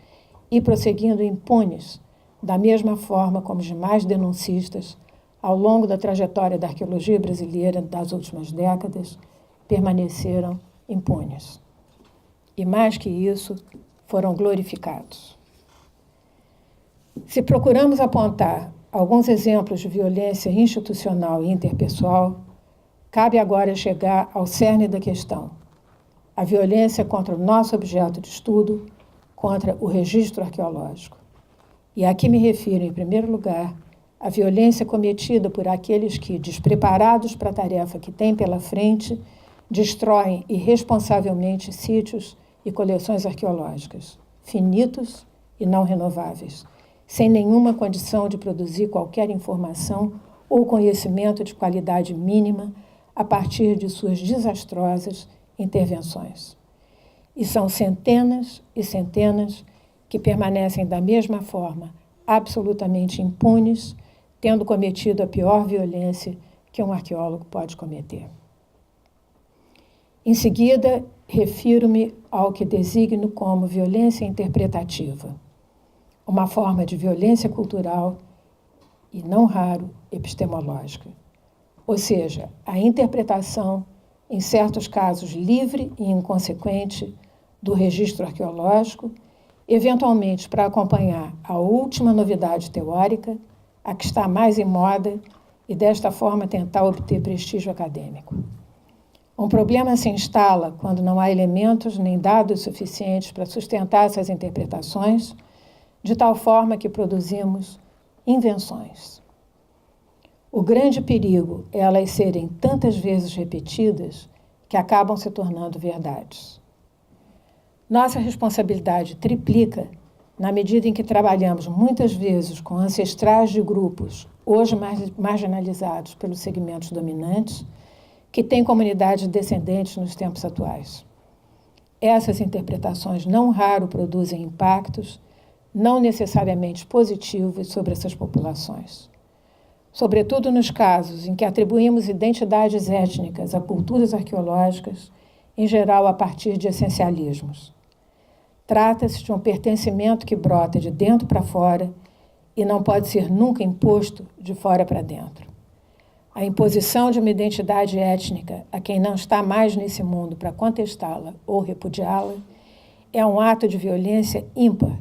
e prosseguindo impunes, da mesma forma como os demais denuncistas, ao longo da trajetória da arqueologia brasileira das últimas décadas, permaneceram impunes. E mais que isso, foram glorificados. Se procuramos apontar alguns exemplos de violência institucional e interpessoal, cabe agora chegar ao cerne da questão: a violência contra o nosso objeto de estudo, contra o registro arqueológico. E aqui me refiro, em primeiro lugar, à violência cometida por aqueles que, despreparados para a tarefa que têm pela frente, destroem irresponsavelmente sítios e coleções arqueológicas, finitos e não renováveis, sem nenhuma condição de produzir qualquer informação ou conhecimento de qualidade mínima a partir de suas desastrosas intervenções. E são centenas e centenas que permanecem da mesma forma, absolutamente impunes, tendo cometido a pior violência que um arqueólogo pode cometer. Em seguida, refiro-me ao que designo como violência interpretativa, uma forma de violência cultural e, não raro, epistemológica. Ou seja, a interpretação, em certos casos livre e inconsequente, do registro arqueológico, eventualmente para acompanhar a última novidade teórica, a que está mais em moda, e desta forma tentar obter prestígio acadêmico. Um problema se instala quando não há elementos nem dados suficientes para sustentar essas interpretações, de tal forma que produzimos invenções. O grande perigo é elas serem tantas vezes repetidas que acabam se tornando verdades. Nossa responsabilidade triplica na medida em que trabalhamos muitas vezes com ancestrais de grupos, hoje marginalizados pelos segmentos dominantes, que têm comunidades descendentes nos tempos atuais. Essas interpretações não raro produzem impactos não necessariamente positivos sobre essas populações. Sobretudo nos casos em que atribuímos identidades étnicas a culturas arqueológicas, em geral a partir de essencialismos. Trata-se de um pertencimento que brota de dentro para fora e não pode ser nunca imposto de fora para dentro. A imposição de uma identidade étnica a quem não está mais nesse mundo para contestá-la ou repudiá-la é um ato de violência ímpar,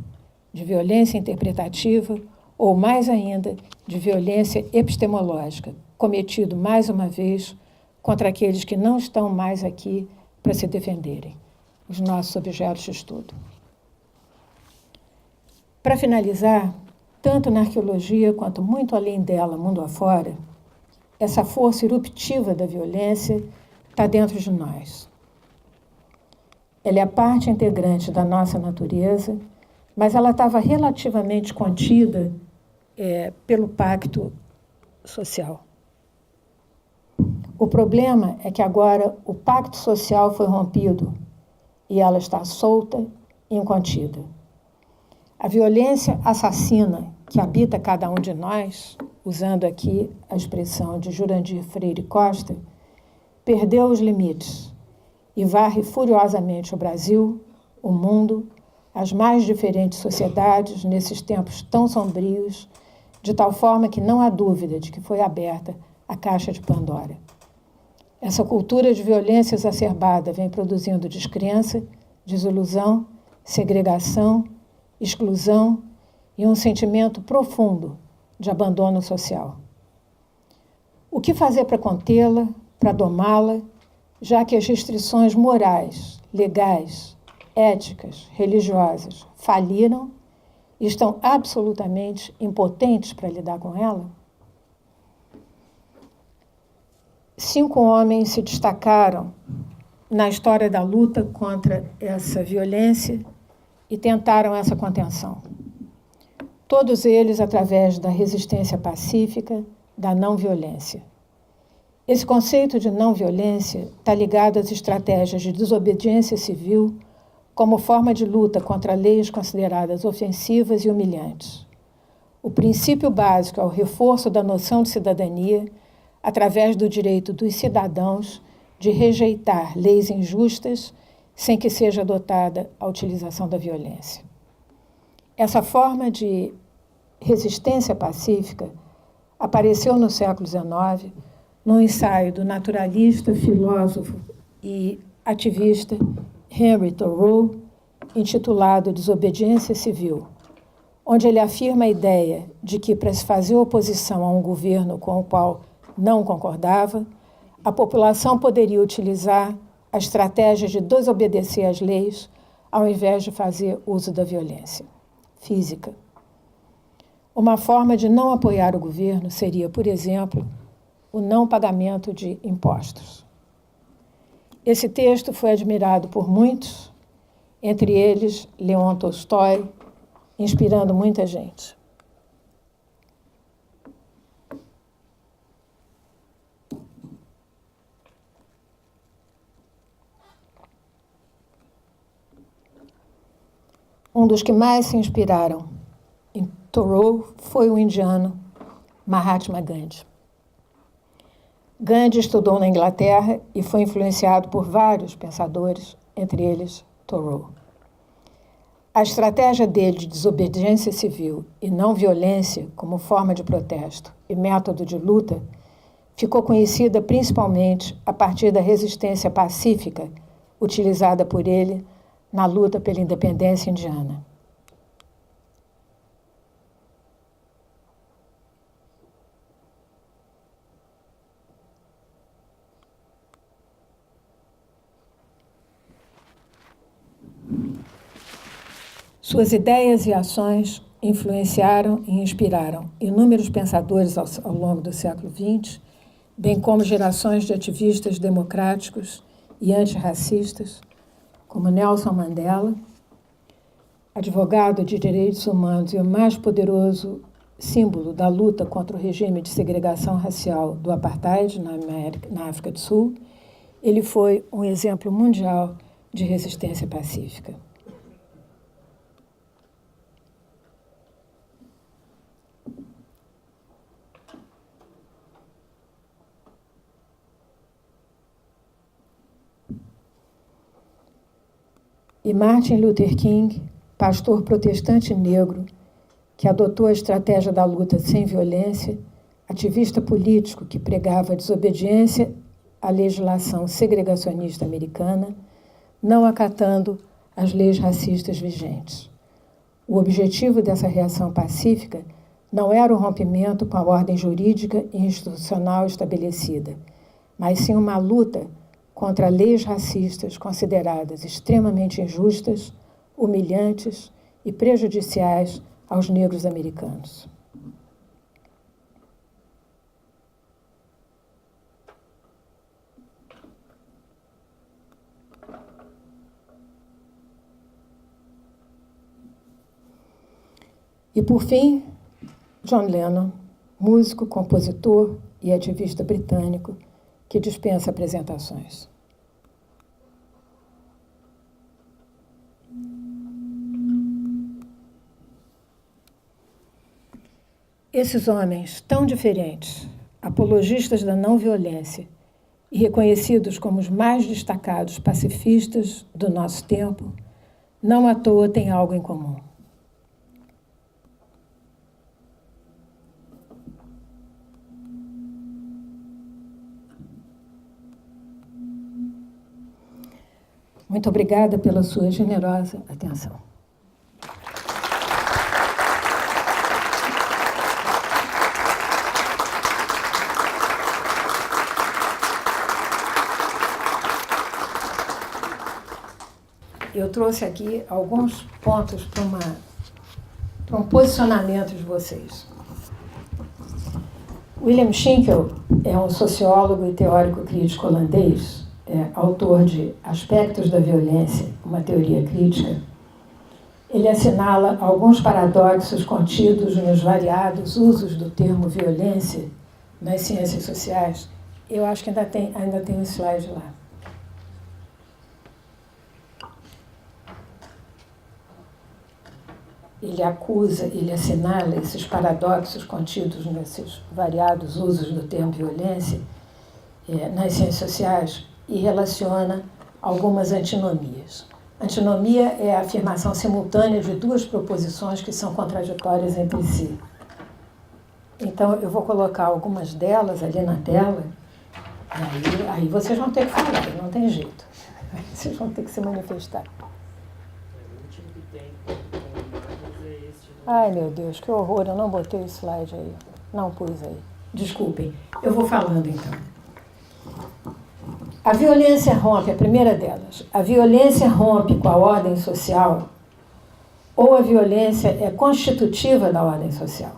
de violência interpretativa ou, mais ainda, de violência epistemológica, cometido, mais uma vez, contra aqueles que não estão mais aqui para se defenderem, os nossos objetos de estudo. Para finalizar, tanto na arqueologia quanto muito além dela, mundo afora, essa força eruptiva da violência está dentro de nós. Ela é a parte integrante da nossa natureza, mas ela estava relativamente contida pelo pacto social. O problema é que agora o pacto social foi rompido e ela está solta e incontida. A violência assassina que habita cada um de nós, usando aqui a expressão de Jurandir Freire Costa, perdeu os limites e varre furiosamente o Brasil, o mundo, as mais diferentes sociedades nesses tempos tão sombrios, de tal forma que não há dúvida de que foi aberta a caixa de Pandora. Essa cultura de violência exacerbada vem produzindo descrença, desilusão, segregação, exclusão e um sentimento profundo de abandono social. O que fazer para contê-la, para domá-la, já que as restrições morais, legais, éticas, religiosas faliram e estão absolutamente impotentes para lidar com ela? 5 homens se destacaram na história da luta contra essa violência e tentaram essa contenção. Todos eles através da resistência pacífica, da não-violência. Esse conceito de não-violência está ligado às estratégias de desobediência civil como forma de luta contra leis consideradas ofensivas e humilhantes. O princípio básico é o reforço da noção de cidadania através do direito dos cidadãos de rejeitar leis injustas sem que seja adotada a utilização da violência. Essa forma de resistência pacífica apareceu no século XIX num ensaio do naturalista, filósofo e ativista Henry Thoreau, intitulado Desobediência Civil, onde ele afirma a ideia de que, para se fazer oposição a um governo com o qual não concordava, a população poderia utilizar a estratégia de desobedecer às leis ao invés de fazer uso da violência física. Uma forma de não apoiar o governo seria, por exemplo, o não pagamento de impostos. Esse texto foi admirado por muitos, entre eles Leon Tolstói, inspirando muita gente. Um dos que mais se inspiraram em Thoreau foi o indiano Mahatma Gandhi. Gandhi estudou na Inglaterra e foi influenciado por vários pensadores, entre eles Thoreau. A estratégia dele de desobediência civil e não violência como forma de protesto e método de luta ficou conhecida principalmente a partir da resistência pacífica utilizada por ele na luta pela independência indiana. Suas ideias e ações influenciaram e inspiraram inúmeros pensadores ao longo do século XX, bem como gerações de ativistas democráticos e antirracistas, como Nelson Mandela, advogado de direitos humanos e o mais poderoso símbolo da luta contra o regime de segregação racial do apartheid na África do Sul. Ele foi um exemplo mundial de resistência pacífica. E Martin Luther King, pastor protestante negro, que adotou a estratégia da luta sem violência, ativista político que pregava a desobediência à legislação segregacionista americana, não acatando as leis racistas vigentes. O objetivo dessa reação pacífica não era o rompimento com a ordem jurídica e institucional estabelecida, mas sim uma luta contra leis racistas consideradas extremamente injustas, humilhantes e prejudiciais aos negros americanos. E, por fim, John Lennon, músico, compositor e ativista britânico, que dispensa apresentações. Esses homens tão diferentes, apologistas da não-violência e reconhecidos como os mais destacados pacifistas do nosso tempo, não à toa têm algo em comum. Muito obrigada pela sua generosa atenção. Eu trouxe aqui alguns pontos para um posicionamento de vocês. William Schinkel é um sociólogo e teórico crítico holandês, autor de Aspectos da Violência, uma teoria crítica. Ele assinala alguns paradoxos contidos nos variados usos do termo violência nas ciências sociais. Eu acho que ainda tem um slide lá. Ele assinala esses paradoxos contidos nesses variados usos do termo violência nas ciências sociais e relaciona algumas antinomias. Antinomia é a afirmação simultânea de duas proposições que são contraditórias entre si. Então, eu vou colocar algumas delas ali na tela, e aí vocês vão ter que falar, não tem jeito. Vocês vão ter que se manifestar. Ai, meu Deus, que horror, eu não botei o slide aí. Não pus aí. Desculpem, eu vou falando então. A violência rompe, a primeira delas, a violência rompe com a ordem social ou a violência é constitutiva da ordem social?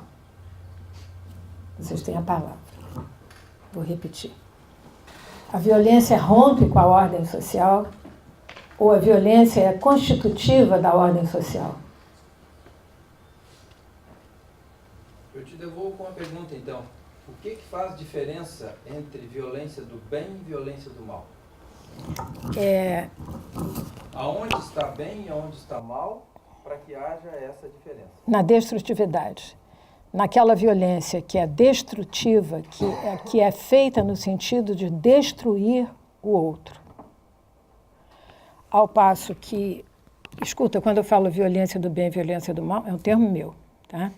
Vocês têm a palavra. Vou repetir. A violência rompe com a ordem social ou a violência é constitutiva da ordem social? Eu te devolvo com uma pergunta, então. O que faz diferença entre violência do bem e violência do mal? Aonde está bem e aonde está mal, para que haja essa diferença? Na destrutividade. Naquela violência que é destrutiva, que é feita no sentido de destruir o outro. Ao passo que, escuta, quando eu falo violência do bem e violência do mal, é um termo meu, tá?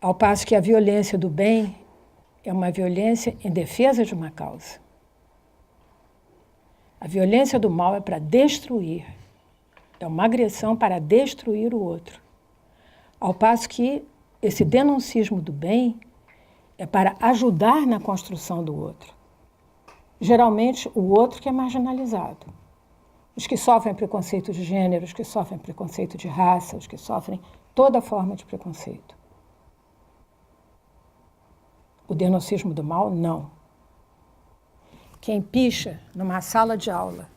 Ao passo que a violência do bem é uma violência em defesa de uma causa. A violência do mal é para destruir. É uma agressão para destruir o outro. Ao passo que esse denuncismo do bem é para ajudar na construção do outro. Geralmente, o outro que é marginalizado. Os que sofrem preconceito de gênero, os que sofrem preconceito de raça, os que sofrem toda forma de preconceito. O denuncismo do mal, não. Quem picha numa sala de aula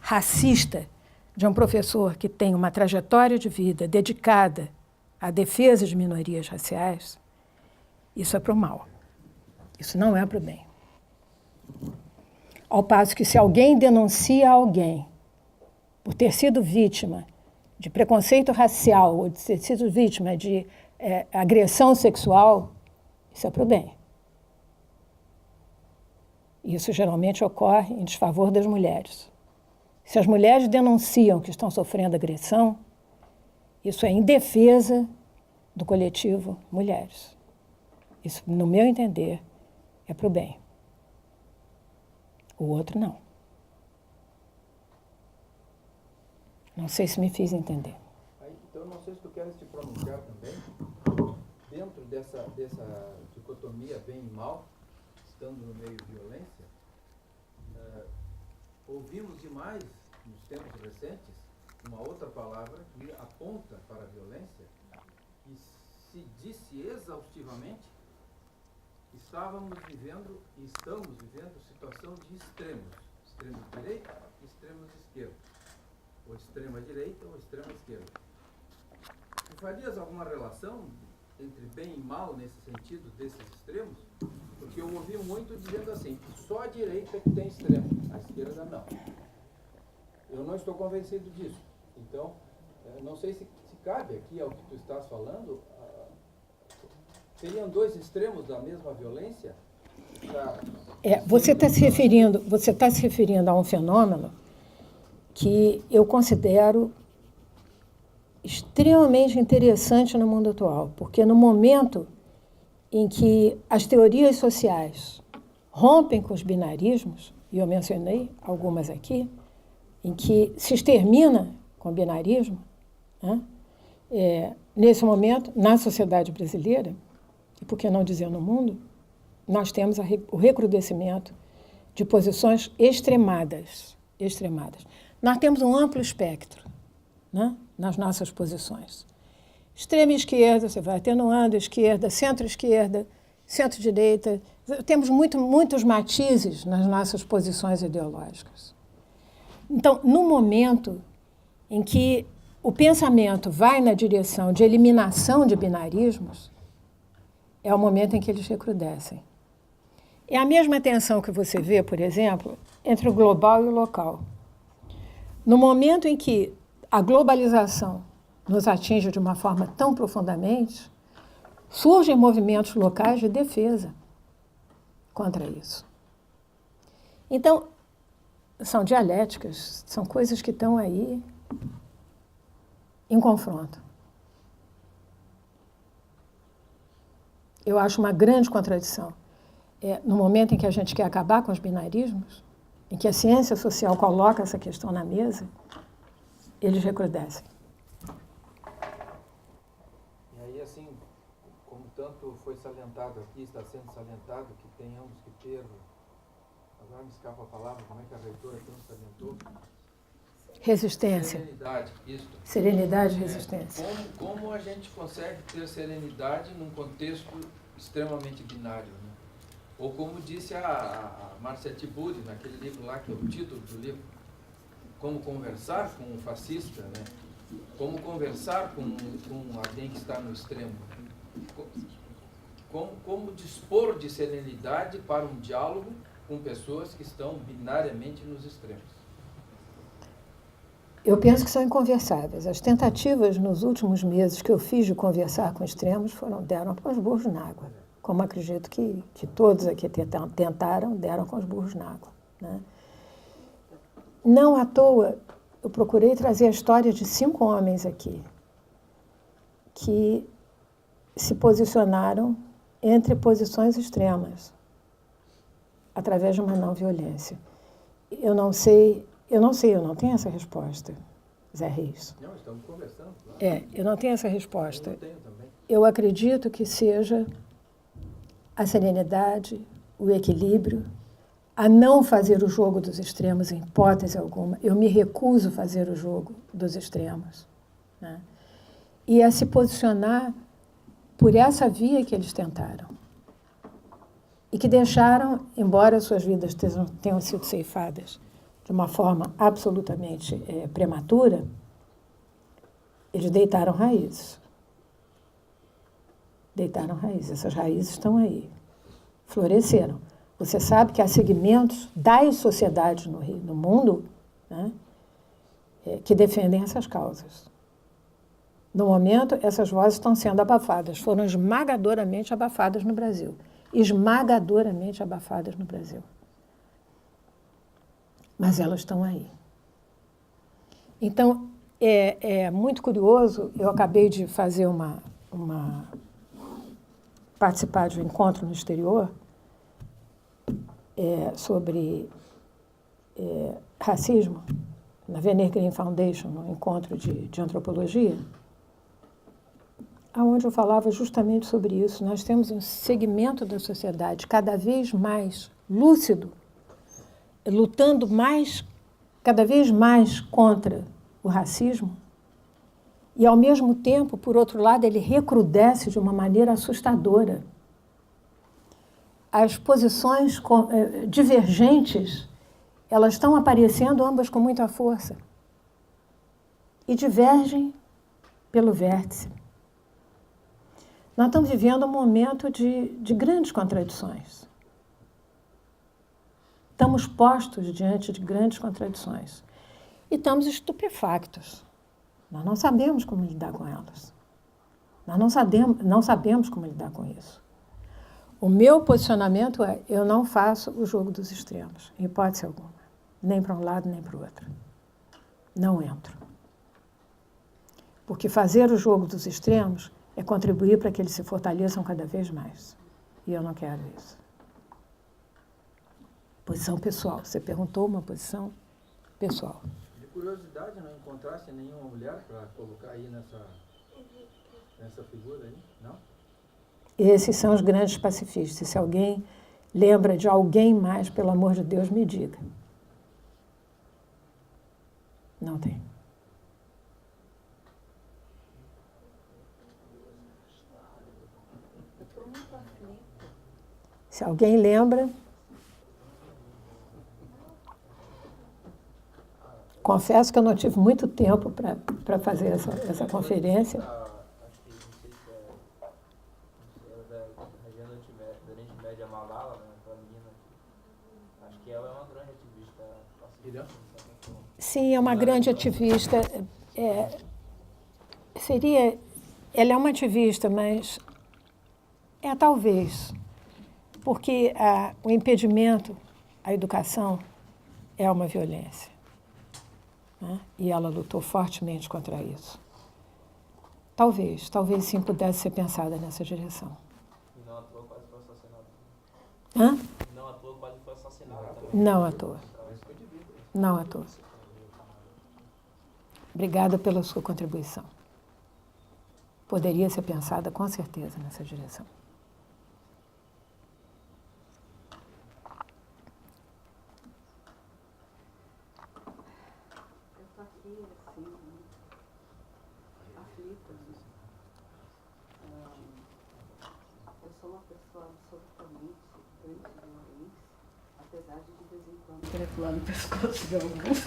racista de um professor que tem uma trajetória de vida dedicada à defesa de minorias raciais, isso é para o mal. Isso não é para o bem. Ao passo que se alguém denuncia alguém por ter sido vítima de preconceito racial ou de ter sido vítima de agressão sexual, isso é para o bem. Isso geralmente ocorre em desfavor das mulheres. Se as mulheres denunciam que estão sofrendo agressão, isso é em defesa do coletivo mulheres. Isso, no meu entender, é para o bem. O outro não. Não sei se me fiz entender. Aí, então, não sei se tu queres te pronunciar também, dentro dessa dicotomia bem e mal, estando no meio de violência, ouvimos demais, nos tempos recentes, uma outra palavra que aponta para a violência, que se disse exaustivamente, estávamos vivendo e estamos vivendo situação de extremos, extremo direita e extremos esquerda, ou extrema direita ou extrema esquerda. Tu farias alguma relação entre bem e mal nesse sentido desses extremos? Porque eu ouvi muito dizendo assim, só a direita que tem extremo, a esquerda não. Eu não estou convencido disso. Então, não sei se cabe aqui ao que tu estás falando. Seriam dois extremos da mesma violência? Você está se referindo a um fenômeno que eu considero extremamente interessante no mundo atual, porque no momento em que as teorias sociais rompem com os binarismos, e eu mencionei algumas aqui, em que se extermina com o binarismo, né? Nesse momento, na sociedade brasileira, e por que não dizer no mundo, nós temos o recrudescimento de posições extremadas. Nós temos um amplo espectro, né, nas nossas posições. Extrema esquerda, você vai atenuando, esquerda, centro-direita. Temos muitos matizes nas nossas posições ideológicas. Então, no momento em que o pensamento vai na direção de eliminação de binarismos, é o momento em que eles recrudescem. É a mesma tensão que você vê, por exemplo, entre o global e o local. No momento em que a globalização nos atinge de uma forma tão profundamente, surgem movimentos locais de defesa contra isso. Então, são dialéticas, são coisas que estão aí em confronto. Eu acho uma grande contradição. No momento em que a gente quer acabar com os binarismos, em que a ciência social coloca essa questão na mesa, eles recrudescem. E aí, assim, como tanto foi salientado aqui, está sendo salientado que tenhamos que ter, agora me escapa a palavra, como é que a reitora tanto salientou? Resistência. Serenidade, isso. Serenidade e resistência. Como a gente consegue ter serenidade num contexto extremamente binário, né? Ou como disse a Márcia Tiburi, naquele livro lá, que é o título do livro, Como Conversar com um Fascista, né? Como conversar com alguém que está no extremo. Como dispor de serenidade para um diálogo com pessoas que estão binariamente nos extremos. Eu penso que são inconversáveis. As tentativas nos últimos meses que eu fiz de conversar com extremos deram com os burros na água. Como acredito que todos aqui tentaram, deram com os burros na água, né? Não à toa, eu procurei trazer a história de 5 homens aqui que se posicionaram entre posições extremas através de uma não violência. Eu não tenho essa resposta, Zé Reis. Não, estamos conversando, claro. Eu não tenho essa resposta. Eu não tenho também. Eu acredito que seja a serenidade, o equilíbrio, a não fazer o jogo dos extremos em hipótese alguma. Eu me recuso a fazer o jogo dos extremos, né? E a se posicionar por essa via que eles tentaram. E que deixaram, embora suas vidas tenham sido ceifadas de uma forma absolutamente prematura, eles deitaram raízes. Deitaram raízes. Essas raízes estão aí. Floresceram. Você sabe que há segmentos das sociedades no mundo, né, que defendem essas causas. No momento, essas vozes estão sendo abafadas. Foram esmagadoramente abafadas no Brasil. Esmagadoramente abafadas no Brasil. Mas elas estão aí. Então, é muito curioso, eu acabei de fazer participar de um encontro no exterior sobre racismo, na Venier Green Foundation, no encontro de antropologia, onde eu falava justamente sobre isso. Nós temos um segmento da sociedade cada vez mais lúcido, lutando cada vez mais contra o racismo, e, ao mesmo tempo, por outro lado, ele recrudesce de uma maneira assustadora. As posições divergentes, elas estão aparecendo ambas com muita força, e divergem pelo vértice. Nós estamos vivendo um momento de grandes contradições. Estamos postos diante de grandes contradições. E estamos estupefactos. Nós não sabemos como lidar com elas. Nós não sabemos como lidar com isso. O meu posicionamento é: eu não faço o jogo dos extremos, em hipótese alguma. Nem para um lado, nem para o outro. Não entro. Porque fazer o jogo dos extremos é contribuir para que eles se fortaleçam cada vez mais. E eu não quero isso. Posição pessoal. Você perguntou uma posição pessoal. De curiosidade, não encontrasse nenhuma mulher para colocar aí nessa figura aí? Não? Esses são os grandes pacifistas. Se alguém lembra de alguém mais, pelo amor de Deus, me diga. Não tem. Se alguém lembra, confesso que eu não tive muito tempo para fazer essa conferência. Acho que, não sei se é da região do Oriente Médio, a Malala, né, aquela menina. Acho que ela é uma grande ativista. Sim, é uma grande ativista. Ela é uma ativista, mas talvez, porque o impedimento à educação é uma violência, né? E ela lutou fortemente contra isso. Talvez sim pudesse ser pensada nessa direção. E não à toa quase foi assassinada. Hã? Não à toa quase foi assassinada também. Não à toa. Não à toa. Obrigada pela sua contribuição. Poderia ser pensada, com certeza, nessa direção. Eu estou aqui, assim, aflita. Eu sou uma pessoa absolutamente anti-violência, apesar de vez em quando querer pular no pescoço de alguns.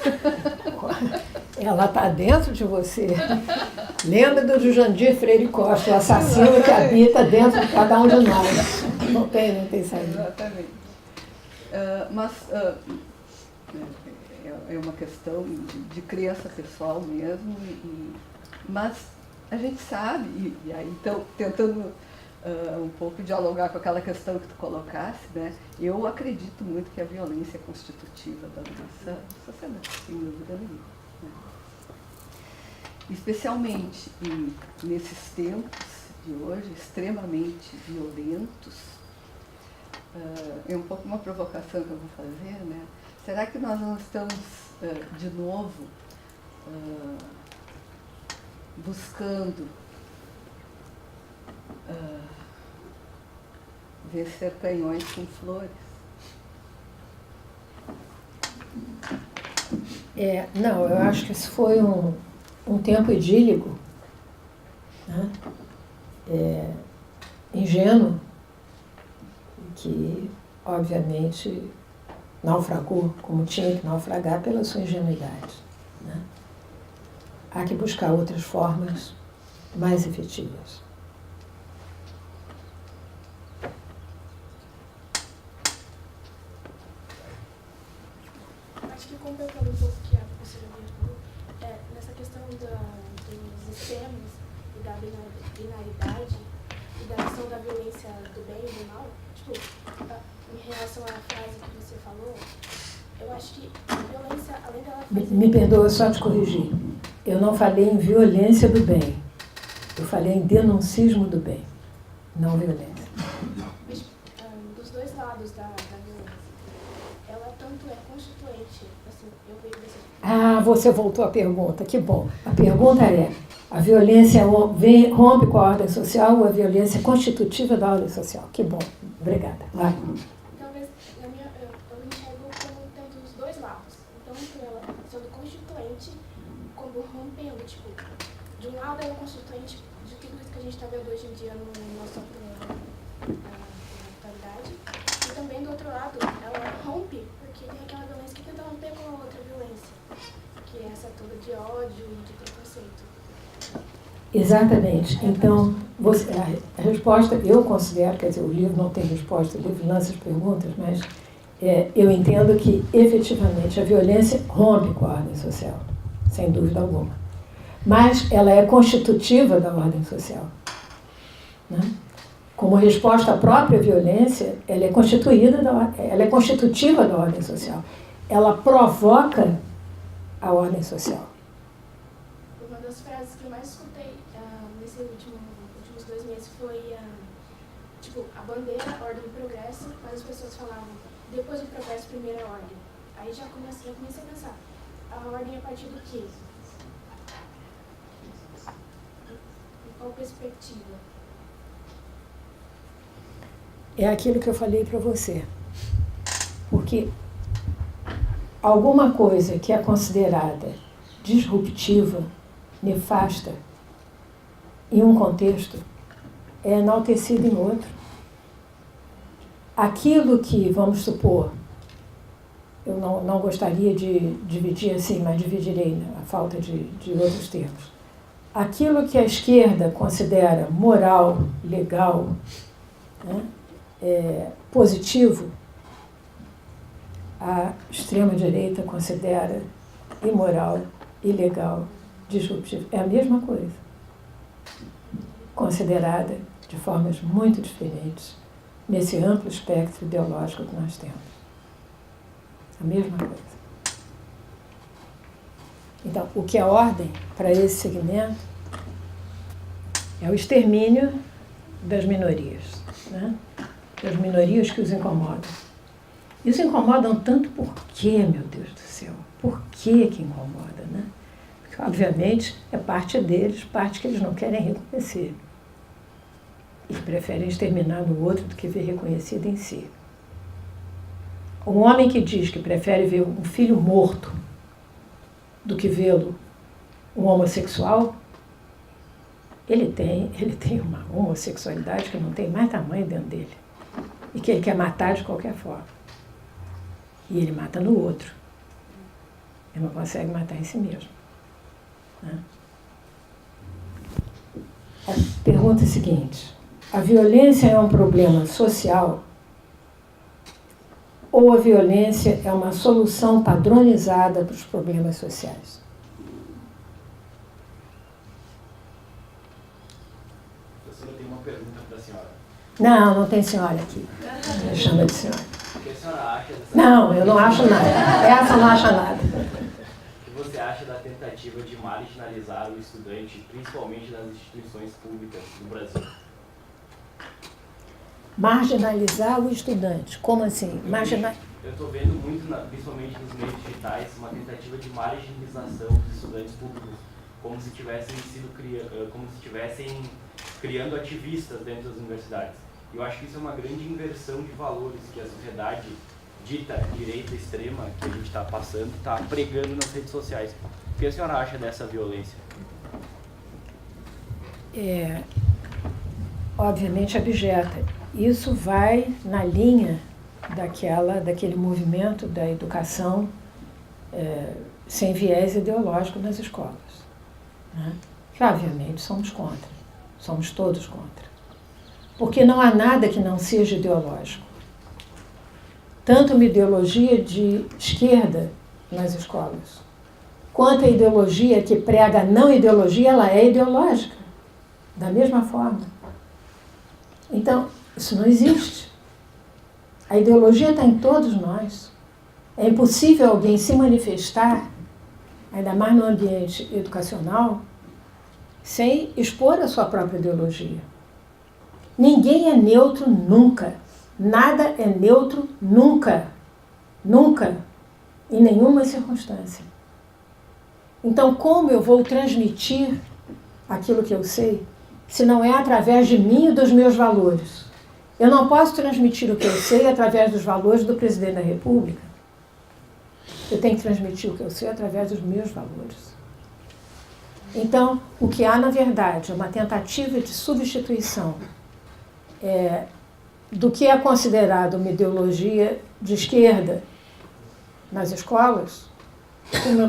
Ela está dentro de você. Lembra do Jandir Freire Costa, o assassino que habita dentro de cada um de nós. Não tem saída. Exatamente. Mas é uma questão de crença pessoal mesmo, mas a gente sabe, e aí então, tentando um pouco dialogar com aquela questão que tu colocasse, né? Eu acredito muito que a violência é constitutiva da nossa sociedade, sem dúvida nenhuma. Né? Especialmente nesses tempos de hoje, extremamente violentos, é um pouco uma provocação que eu vou fazer, né? Será que nós não estamos, de novo, buscando vencer canhões com flores? Não, eu acho que isso foi um tempo idílico, né? Ingênuo, que, obviamente, naufragou como tinha que naufragar pela sua ingenuidade, né? Há que buscar outras formas mais efetivas. Acho que completando um pouco o que a professora Bia falou, nessa questão dos extremos e da binaridade e da questão da violência do bem e do mal, tipo, em relação à frase que você falou, eu acho que a violência, além dela fazer... Me perdoa só te corrigir. Eu não falei em violência do bem. Eu falei em denuncismo do bem, não violência. Dos dois lados da violência, ela tanto é constituinte, assim, eu vejo desse... você voltou à pergunta, que bom. A pergunta é, a violência rompe com a ordem social ou a violência é constitutiva da ordem social? Que bom, obrigada. Vai. Talvez, eu enxergo como tendo os dois lados. Então, ela sendo constituinte, como rompendo, tipo, de um lado ela é constituinte de tudo isso que a gente está vendo hoje em dia no nosso atualidade, e também do outro lado, ela rompe, porque tem aquela violência que tenta romper com a outra violência, que é essa toda de ódio e de preconceito. Exatamente. Então, a resposta, eu considero, quer dizer, o livro não tem resposta, o livro lança as perguntas, mas eu entendo que, efetivamente, a violência rompe com a ordem social, sem dúvida alguma. Mas ela é constitutiva da ordem social, né? Como resposta à própria violência, ela é constitutiva da ordem social. Ela provoca a ordem social. Uma das frases que eu mais escutei nesses últimos 2 meses foi, tipo, a bandeira, a ordem e progresso, mas as pessoas falavam, depois do progresso, primeira ordem. Aí já comecei a pensar, a ordem é a partir do quê? Em qual perspectiva? É aquilo que eu falei para você. Porque alguma coisa que é considerada disruptiva, nefasta, em um contexto, é enaltecida em outro. Aquilo que, vamos supor, eu não gostaria de dividir assim, mas dividirei a falta de outros termos. Aquilo que a esquerda considera moral, legal, né, positivo, a extrema-direita considera imoral, ilegal, disruptivo. É a mesma coisa, considerada de formas muito diferentes nesse amplo espectro ideológico que nós temos. A mesma coisa. Então, o que é ordem para esse segmento é o extermínio das minorias, né? Das minorias que os incomodam. E os incomodam tanto por quê, meu Deus do céu? Por que incomoda, né? Porque, obviamente, é parte deles, parte que eles não querem reconhecer. E que preferem exterminar no outro do que ver reconhecido em si. Um homem que diz que prefere ver um filho morto do que vê-lo um homossexual, ele tem uma homossexualidade que não tem mais tamanho dentro dele. E que ele quer matar de qualquer forma. E ele mata no outro. Ele não consegue matar em si mesmo, né? A pergunta é a seguinte: a violência é um problema social ou a violência é uma solução padronizada para os problemas sociais? Professora, tem uma pergunta para a senhora. Não tem senhora aqui. Me chama de senhora. O que a senhora acha dessa... Não, eu não acho nada. Essa não acha nada. O que você acha da tentativa de marginalizar o estudante, principalmente nas instituições públicas do Brasil? Marginalizar o estudante. Como assim? Eu estou vendo muito, principalmente nos meios digitais, uma tentativa de marginalização dos estudantes públicos, como se tivessem criando ativistas dentro das universidades. E eu acho que isso é uma grande inversão de valores que a sociedade dita direita extrema que a gente está passando, está pregando nas redes sociais. O que a senhora acha dessa violência? Obviamente abjeta. Isso vai na linha daquele movimento da educação sem viés ideológico nas escolas, né? Que obviamente somos contra, somos todos contra. Porque não há nada que não seja ideológico. Tanto uma ideologia de esquerda nas escolas, quanto a ideologia que prega a não ideologia, ela é ideológica, da mesma forma. Então, isso não existe. A ideologia está em todos nós. É impossível alguém se manifestar, ainda mais no ambiente educacional, sem expor a sua própria ideologia. Ninguém é neutro nunca. Nada é neutro nunca. Nunca. Em nenhuma circunstância. Então, como eu vou transmitir aquilo que eu sei, se não é através de mim e dos meus valores? Eu não posso transmitir o que eu sei através dos valores do presidente da República. Eu tenho que transmitir o que eu sei através dos meus valores. Então, o que há, na verdade, é uma tentativa de substituição do que é considerado uma ideologia de esquerda nas escolas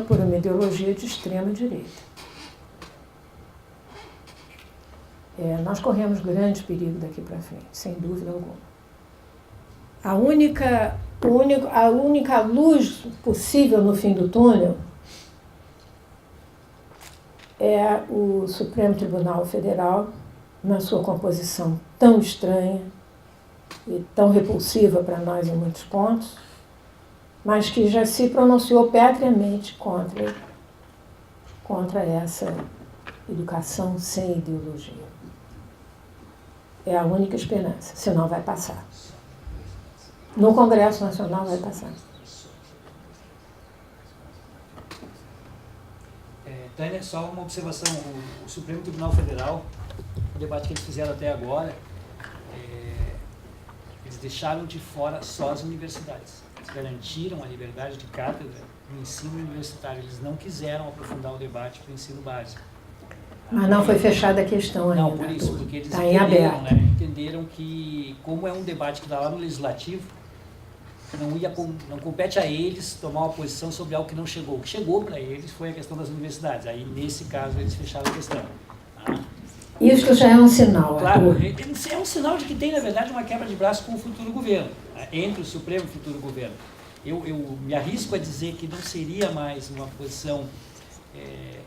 por uma ideologia de extrema direita. Nós corremos grande perigo daqui para frente, sem dúvida alguma. A única luz possível no fim do túnel é o Supremo Tribunal Federal, na sua composição tão estranha e tão repulsiva para nós em muitos pontos, mas que já se pronunciou petriamente contra essa educação sem ideologia. É a única esperança, senão vai passar. No Congresso Nacional vai passar. Tânia, só uma observação. O Supremo Tribunal Federal, o debate que eles fizeram até agora, eles deixaram de fora só as universidades. Eles garantiram a liberdade de cátedra no ensino universitário. Eles não quiseram aprofundar o debate para o ensino básico. Mas não foi fechada a questão ainda. Não, por isso, porque eles está em aberto. Entenderam que, como é um debate que está lá no Legislativo, não compete a eles tomar uma posição sobre algo que não chegou. O que chegou para eles foi a questão das universidades. Aí, nesse caso, eles fecharam a questão. Isso já é um sinal. Claro, é um sinal de que tem, na verdade, uma quebra de braço com o futuro governo, entre o Supremo e o futuro governo. Eu me arrisco a dizer que não seria mais uma posição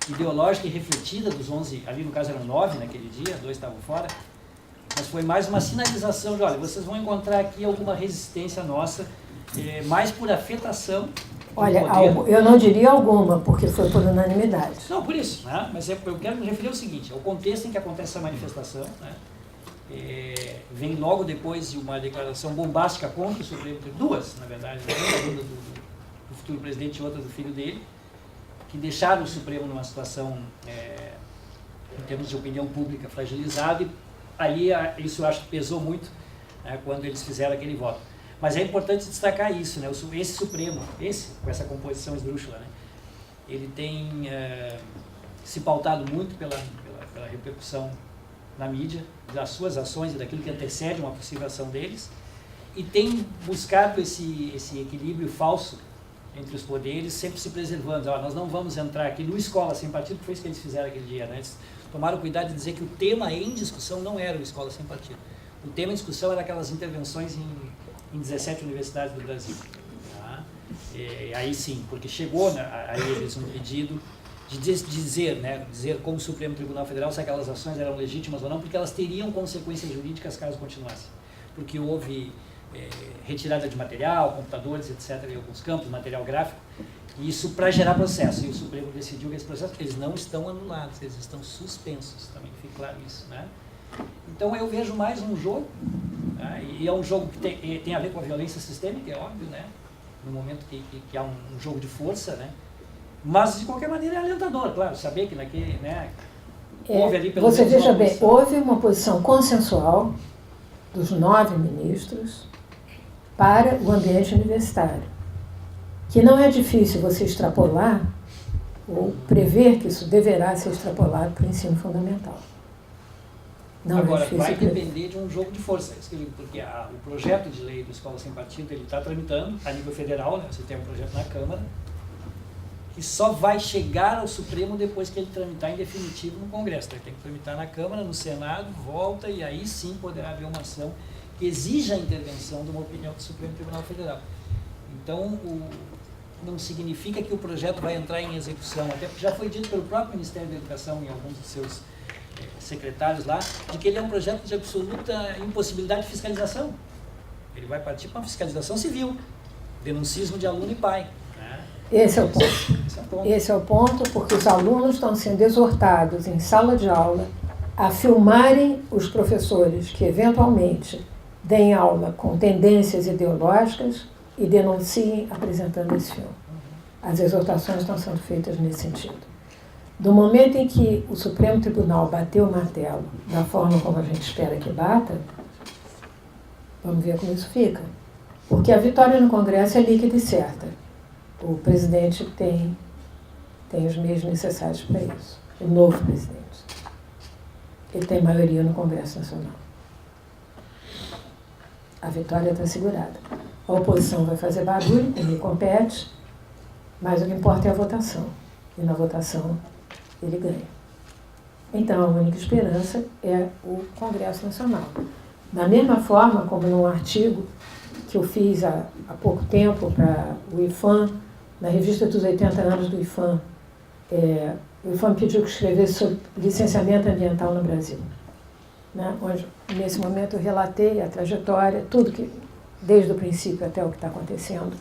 ideológica e refletida dos 11, ali no caso eram 9 naquele dia, 2 estavam fora, mas foi mais uma sinalização de, olha, vocês vão encontrar aqui alguma resistência nossa, mais por afetação. Olha, eu não diria alguma, porque foi por unanimidade. Não, por isso, né? Mas eu quero me referir ao seguinte, ao contexto em que acontece essa manifestação, né? Vem logo depois de uma declaração bombástica contra o Supremo, duas, na verdade, uma do futuro presidente e outra do filho dele, que deixaram o Supremo numa situação, em termos de opinião pública, fragilizada, e ali isso eu acho que pesou muito, né, quando eles fizeram aquele voto. Mas é importante destacar isso, né, esse Supremo, com essa composição esdrúxula, né, ele tem se pautado muito pela repercussão na mídia, das suas ações e daquilo que antecede uma possível ação deles, e tem buscado esse equilíbrio falso entre os poderes, sempre se preservando. Nós não vamos entrar aqui no Escola Sem Partido, que foi isso que eles fizeram aquele dia, né? Eles tomaram cuidado de dizer que o tema em discussão não era o Escola Sem Partido. O tema em discussão era aquelas intervenções em 17 universidades do Brasil. Tá? Aí sim, porque chegou a eles um pedido de dizer como o Supremo Tribunal Federal se aquelas ações eram legítimas ou não, porque elas teriam consequências jurídicas caso continuassem. Porque houve retirada de material, computadores, etc., em alguns campos, material gráfico, e isso para gerar processo. E o Supremo decidiu que esses processos, eles não estão anulados, eles estão suspensos, também fique claro isso, né? Então eu vejo mais um jogo, né? E é um jogo que tem a ver com a violência sistêmica, é óbvio, né? No momento que há um jogo de força, né? Mas de qualquer maneira é alentador, claro, saber que naquele, né? Houve ali pelo menos você veja bem, houve uma posição consensual dos 9 ministros para o ambiente universitário, que não é difícil você extrapolar ou prever que isso deverá ser extrapolado para o ensino fundamental. Não agora, é difícil vai prever. depender de um jogo de força, porque o projeto de lei do Escola Sem Partido ele está tramitando a nível federal, né? Você tem um projeto na Câmara, que só vai chegar ao Supremo depois que ele tramitar em definitivo no Congresso. Ele tem que tramitar na Câmara, no Senado, volta, e aí sim poderá haver uma ação que exija a intervenção de uma opinião do Supremo Tribunal Federal. Então, não significa que o projeto vai entrar em execução, até porque já foi dito pelo próprio Ministério da Educação e alguns de seus secretários lá, de que ele é um projeto de absoluta impossibilidade de fiscalização. Ele vai partir para uma fiscalização civil, denuncismo de aluno e pai. Né? Esse é o ponto. Esse é o ponto, porque os alunos estão sendo exortados em sala de aula a filmarem os professores que eventualmente deem aula com tendências ideológicas e denunciem apresentando esse filme. As exortações estão sendo feitas nesse sentido. Do momento em que o Supremo Tribunal bateu o martelo da forma como a gente espera que bata, vamos ver como isso fica. Porque a vitória no Congresso é líquida e certa. O presidente tem os meios necessários para isso. O novo presidente. Ele tem maioria no Congresso Nacional. A vitória está assegurada. A oposição vai fazer barulho, ele compete, mas o que importa é a votação. E na votação ele ganha. Então a única esperança é o Congresso Nacional. Da mesma forma como num artigo que eu fiz há pouco tempo para o IFAM, na revista dos 80 anos do IFAM, o IFAM pediu que escrevesse sobre licenciamento ambiental no Brasil. Né? Onde, nesse momento, eu relatei a trajetória, tudo que, desde o princípio até o que está acontecendo,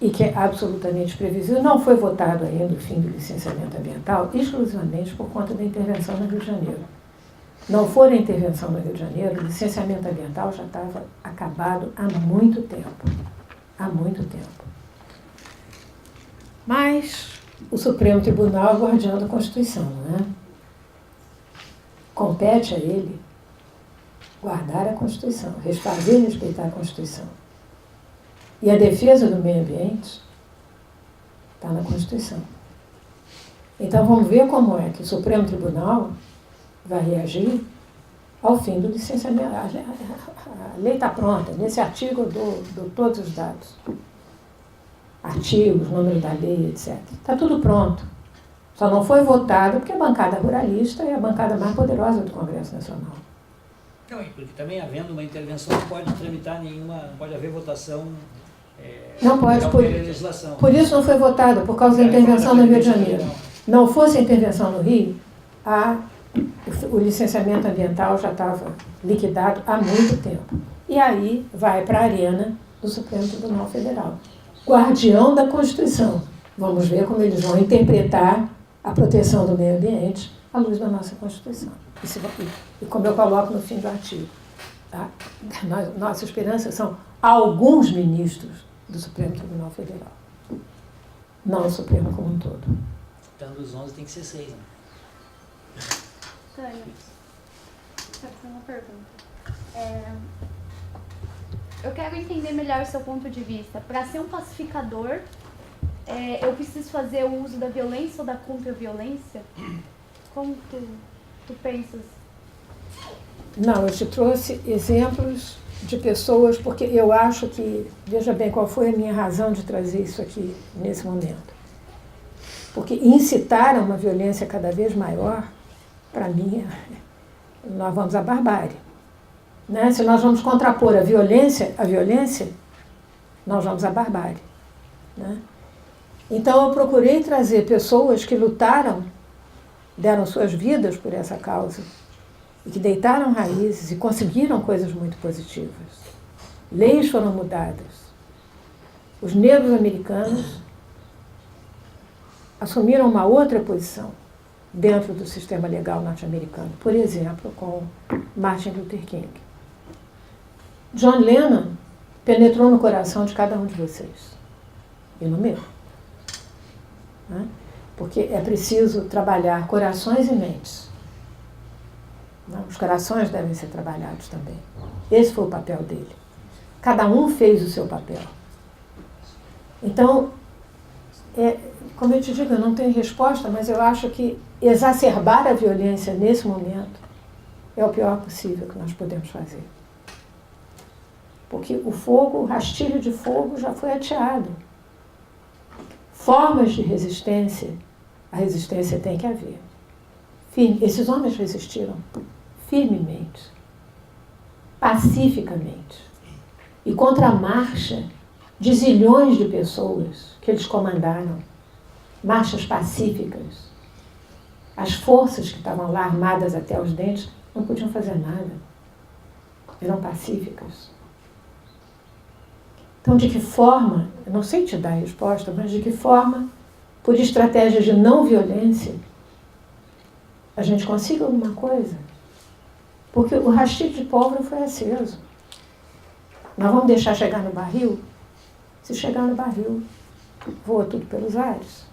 e que é absolutamente previsível. Não foi votado ainda o fim do licenciamento ambiental, exclusivamente por conta da intervenção no Rio de Janeiro. Não for a intervenção no Rio de Janeiro, o licenciamento ambiental já estava acabado há muito tempo. Há muito tempo. Mas o Supremo Tribunal é o guardião da Constituição, não é? Compete a ele guardar a Constituição, fazer e respeitar a Constituição. E a defesa do meio ambiente está na Constituição. Então vamos ver como é que o Supremo Tribunal vai reagir ao fim do licenciamento. A lei está pronta, nesse artigo eu dou todos os dados. Artigos, número da lei, etc. Está tudo pronto. Só não foi votado porque a bancada ruralista é a bancada mais poderosa do Congresso Nacional. Não, porque também havendo uma intervenção não pode tramitar nenhuma, não pode haver votação. Não pode, por isso não foi votado, por causa da intervenção no Rio de Janeiro. Não fosse a intervenção no Rio, o licenciamento ambiental já estava liquidado há muito tempo. E aí vai para a arena do Supremo Tribunal Federal. Guardião da Constituição. Vamos ver como eles vão interpretar a proteção do meio ambiente à luz da nossa Constituição. E como eu coloco no fim do artigo, tá? Nossa esperança são alguns ministros do Supremo Tribunal Federal. Não o Supremo como um todo. Então, dos 11 tem que ser 6, né? Tânia, quero fazer uma pergunta. Eu quero entender melhor o seu ponto de vista. Para ser um pacificador, eu preciso fazer o uso da violência ou da contra-violência? Como tu pensas? Não, eu te trouxe exemplos de pessoas, porque eu acho que, veja bem, qual foi a minha razão de trazer isso aqui nesse momento. Porque incitar a uma violência cada vez maior, para mim, nós vamos à barbárie. Né? Se nós vamos contrapor a violência, nós vamos à barbárie. Né? Então eu procurei trazer pessoas que lutaram, deram suas vidas por essa causa, e que deitaram raízes e conseguiram coisas muito positivas. Leis foram mudadas. Os negros americanos assumiram uma outra posição dentro do sistema legal norte-americano, por exemplo, com Martin Luther King. John Lennon penetrou no coração de cada um de vocês, e no meu. Né? Porque é preciso trabalhar corações e mentes. Os corações devem ser trabalhados também. Esse foi o papel dele. Cada um fez o seu papel. Então, como eu te digo, eu não tenho resposta, mas eu acho que exacerbar a violência nesse momento é o pior possível que nós podemos fazer. Porque o rastilho de fogo já foi ateado. Formas de resistência, a resistência tem que haver. Esses homens resistiram firmemente, pacificamente, e contra a marcha de zilhões de pessoas que eles comandaram, marchas pacíficas. As forças que estavam lá armadas até os dentes não podiam fazer nada, eram pacíficas. Então, de que forma, eu não sei te dar a resposta, mas de que forma, por estratégias de não violência, a gente consiga alguma coisa? Porque o rastilho de pólvora foi aceso. Nós vamos deixar chegar no barril? Se chegar no barril, voa tudo pelos ares.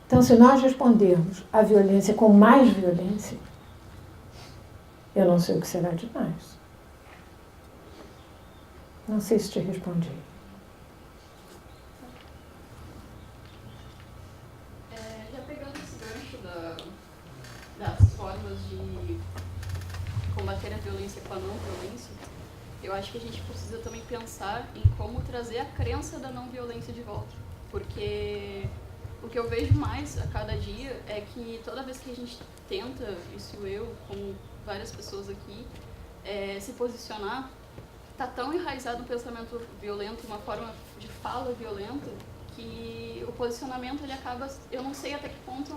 Então, se nós respondermos à violência com mais violência, eu não sei o que será de nós. Não sei se te respondi. Já pegando esse gancho das formas de combater a violência com a não violência, eu acho que a gente precisa também pensar em como trazer a crença da não violência de volta. Porque o que eu vejo mais a cada dia é que toda vez que a gente tenta, isso eu, como várias pessoas aqui, se posicionar, está tão enraizado um pensamento violento, uma forma de fala violenta, que o posicionamento ele acaba, eu não sei até que ponto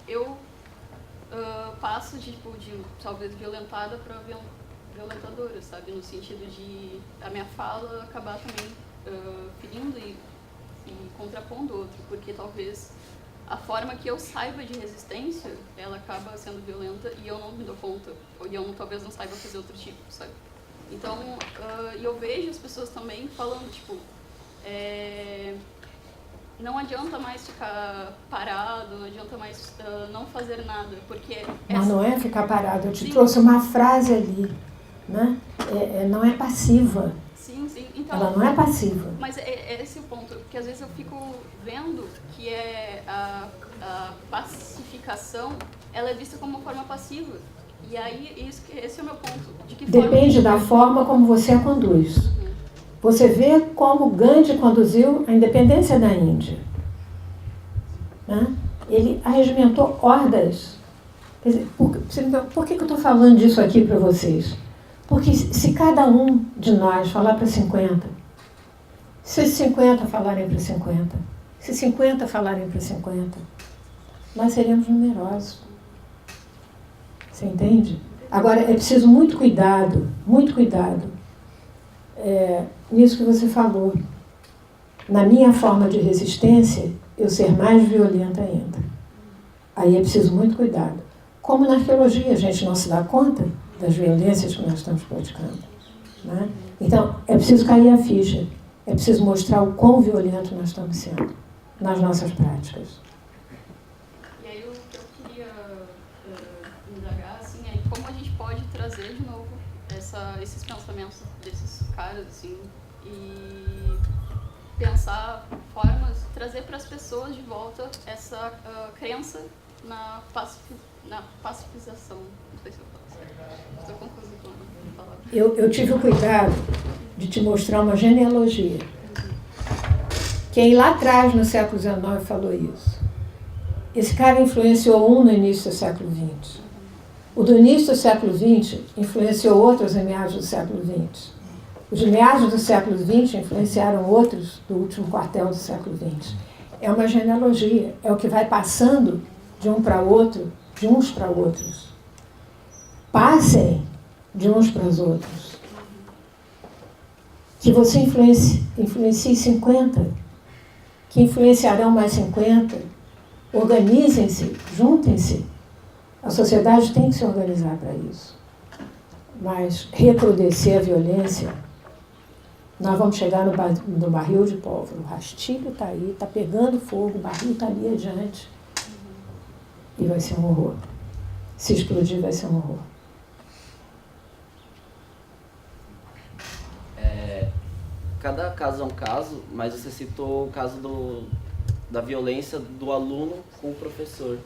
eu passo de talvez violentada para violentadora, sabe, no sentido de a minha fala acabar também ferindo e contrapondo o outro, porque talvez a forma que eu saiba de resistência, ela acaba sendo violenta e eu não me dou conta, ou eu talvez não saiba fazer outro tipo, sabe? Então, eu vejo as pessoas também falando, tipo, não adianta mais ficar parado, não adianta mais não fazer nada, porque... Mas não é ficar parado, eu te trouxe uma frase ali, né? Não é passiva. Sim, então... Ela não é passiva. Mas é esse o ponto, porque às vezes eu fico vendo que a pacificação, ela é vista como uma forma passiva. E aí, esse é o meu ponto. De que Depende da forma como você a conduz. Você vê como Gandhi conduziu a independência da Índia. Né? Ele arregimentou hordas. Quer dizer, por que eu estou falando disso aqui para vocês? Porque se cada um de nós falar para 50, se 50 falarem para 50, se 50 falarem para 50, nós seremos numerosos. Você entende? Agora, é preciso muito cuidado nisso que você falou. Na minha forma de resistência, eu ser mais violenta ainda. Aí é preciso muito cuidado. Como na arqueologia, a gente não se dá conta das violências que nós estamos praticando. Né? Então, é preciso cair a ficha. É preciso mostrar o quão violento nós estamos sendo nas nossas práticas. E aí, o que eu queria indagar, assim, é como a gente pode trazer de novo esses pensamentos desses caras, assim, e pensar formas, trazer para as pessoas de volta essa crença na pacificação. Não sei se eu falo assim. Estou confusa com a palavra. Eu tive o cuidado de te mostrar uma genealogia. Quem lá atrás, no século XIX, falou isso? Esse cara influenciou no início do século XX. O do início do século XX influenciou outros em meados do século XX. Os de meados do século XX influenciaram outros do último quartel do século XX. É uma genealogia, é o que vai passando de um para outro, de uns para outros. Passem de uns para os outros. Que você influencie 50, que influenciarão mais 50. Organizem-se, juntem-se. A sociedade tem que se organizar para isso. Mas recrudescer a violência, nós vamos chegar no barril de pólvora. O rastilho está aí, está pegando fogo, o barril está ali adiante. E vai ser um horror. Se explodir, vai ser um horror. Cada caso é um caso, mas você citou o caso da violência do aluno com o professor.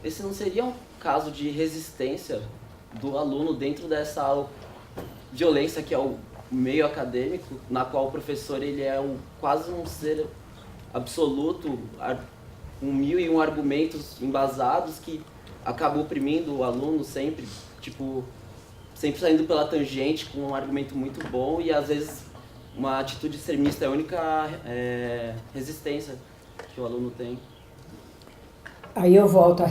Esse não seria um caso de resistência do aluno dentro dessa violência que é o meio acadêmico, na qual o professor ele é quase um ser absoluto, com 1001 argumentos embasados que acaba oprimindo o aluno sempre, sempre saindo pela tangente com um argumento muito bom e às vezes uma atitude extremista é a única resistência que o aluno tem. Aí eu volto à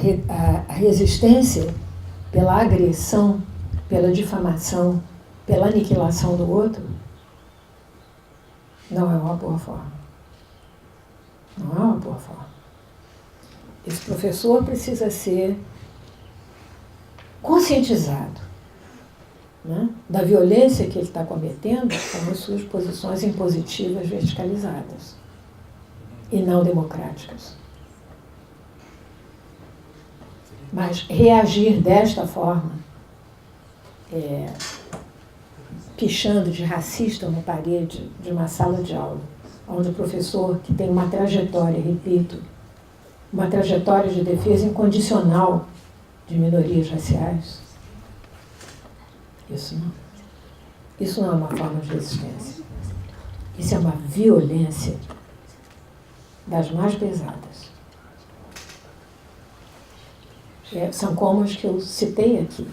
resistência pela agressão, pela difamação, pela aniquilação do outro, não é uma boa forma. Não é uma boa forma. Esse professor precisa ser conscientizado, né, da violência que ele está cometendo com as suas posições impositivas verticalizadas e não democráticas. Mas reagir desta forma, pichando de racista uma parede de uma sala de aula, onde o professor, que tem uma trajetória, repito, uma trajetória de defesa incondicional de minorias raciais, isso não é uma forma de resistência. Isso é uma violência das mais pesadas. São como as que eu citei aqui.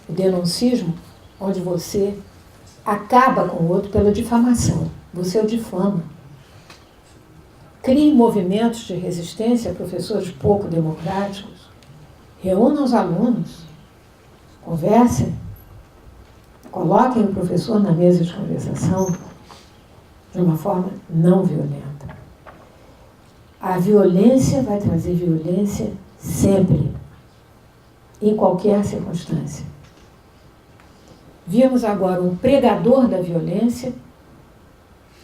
O denuncismo, onde você acaba com o outro pela difamação. Você o difama. Crie movimentos de resistência a professores pouco democráticos. Reúnam os alunos. Conversem. Coloquem o professor na mesa de conversação de uma forma não violenta. A violência vai trazer violência sempre, em qualquer circunstância. Vimos agora um pregador da violência,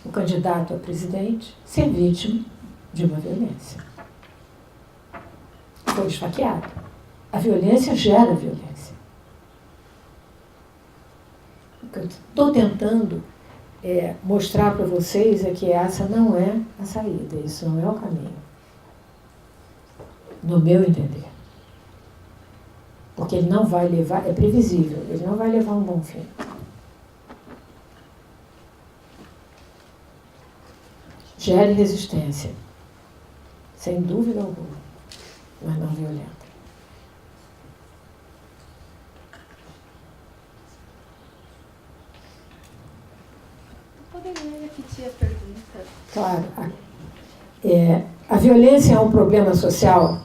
o candidato a presidente, ser vítima de uma violência. Foi esfaqueado. A violência gera violência. O que eu estou tentando mostrar para vocês é que essa não é a saída, isso não é o caminho. No meu entender. Porque ele não vai levar, é previsível, ele não vai levar um bom fim. Gere resistência, sem dúvida alguma, mas não violenta. Poderia repetir a pergunta? Claro. A violência é um problema social?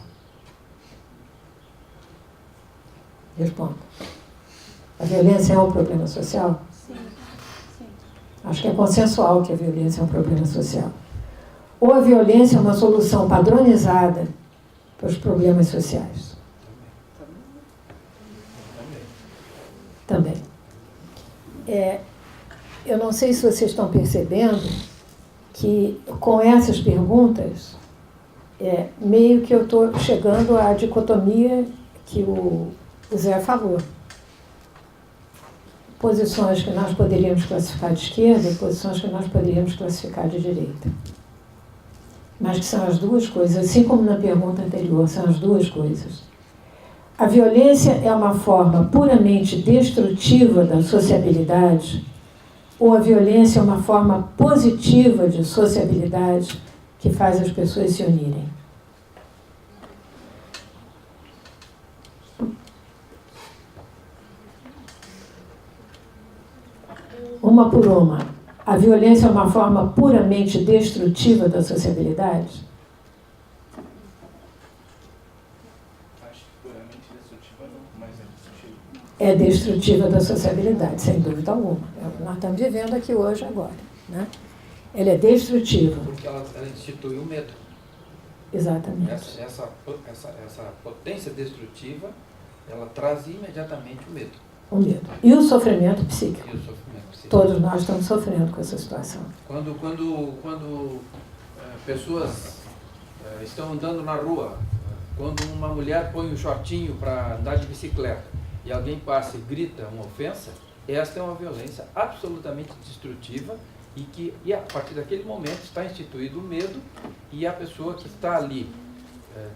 Respondo. A violência é um problema social? Sim, sim. Acho que é consensual que a violência é um problema social. Ou a violência é uma solução padronizada para os problemas sociais? Também. Eu não sei se vocês estão percebendo que com essas perguntas, meio que eu estou chegando à dicotomia que o Zé falou. Posições que nós poderíamos classificar de esquerda e posições que nós poderíamos classificar de direita. Mas que são as duas coisas, assim como na pergunta anterior, são as duas coisas. A violência é uma forma puramente destrutiva da sociabilidade, ou a violência é uma forma positiva de sociabilidade que faz as pessoas se unirem? Uma por uma. A violência é uma forma puramente destrutiva da sociabilidade? Acho que puramente destrutiva não, mas é destrutiva. É destrutiva da sociabilidade, sem dúvida alguma. Nós estamos vivendo aqui hoje, agora. Né? Ela é destrutiva. Porque ela institui o medo. Exatamente. Essa potência destrutiva, ela traz imediatamente o medo. O medo. E o sofrimento psíquico. E o sofrimento psíquico. Todos nós estamos sofrendo com essa situação. Quando pessoas estão andando na rua, quando uma mulher põe um shortinho para andar de bicicleta e alguém passa e grita uma ofensa, esta é uma violência absolutamente destrutiva e a partir daquele momento está instituído o medo e a pessoa que está ali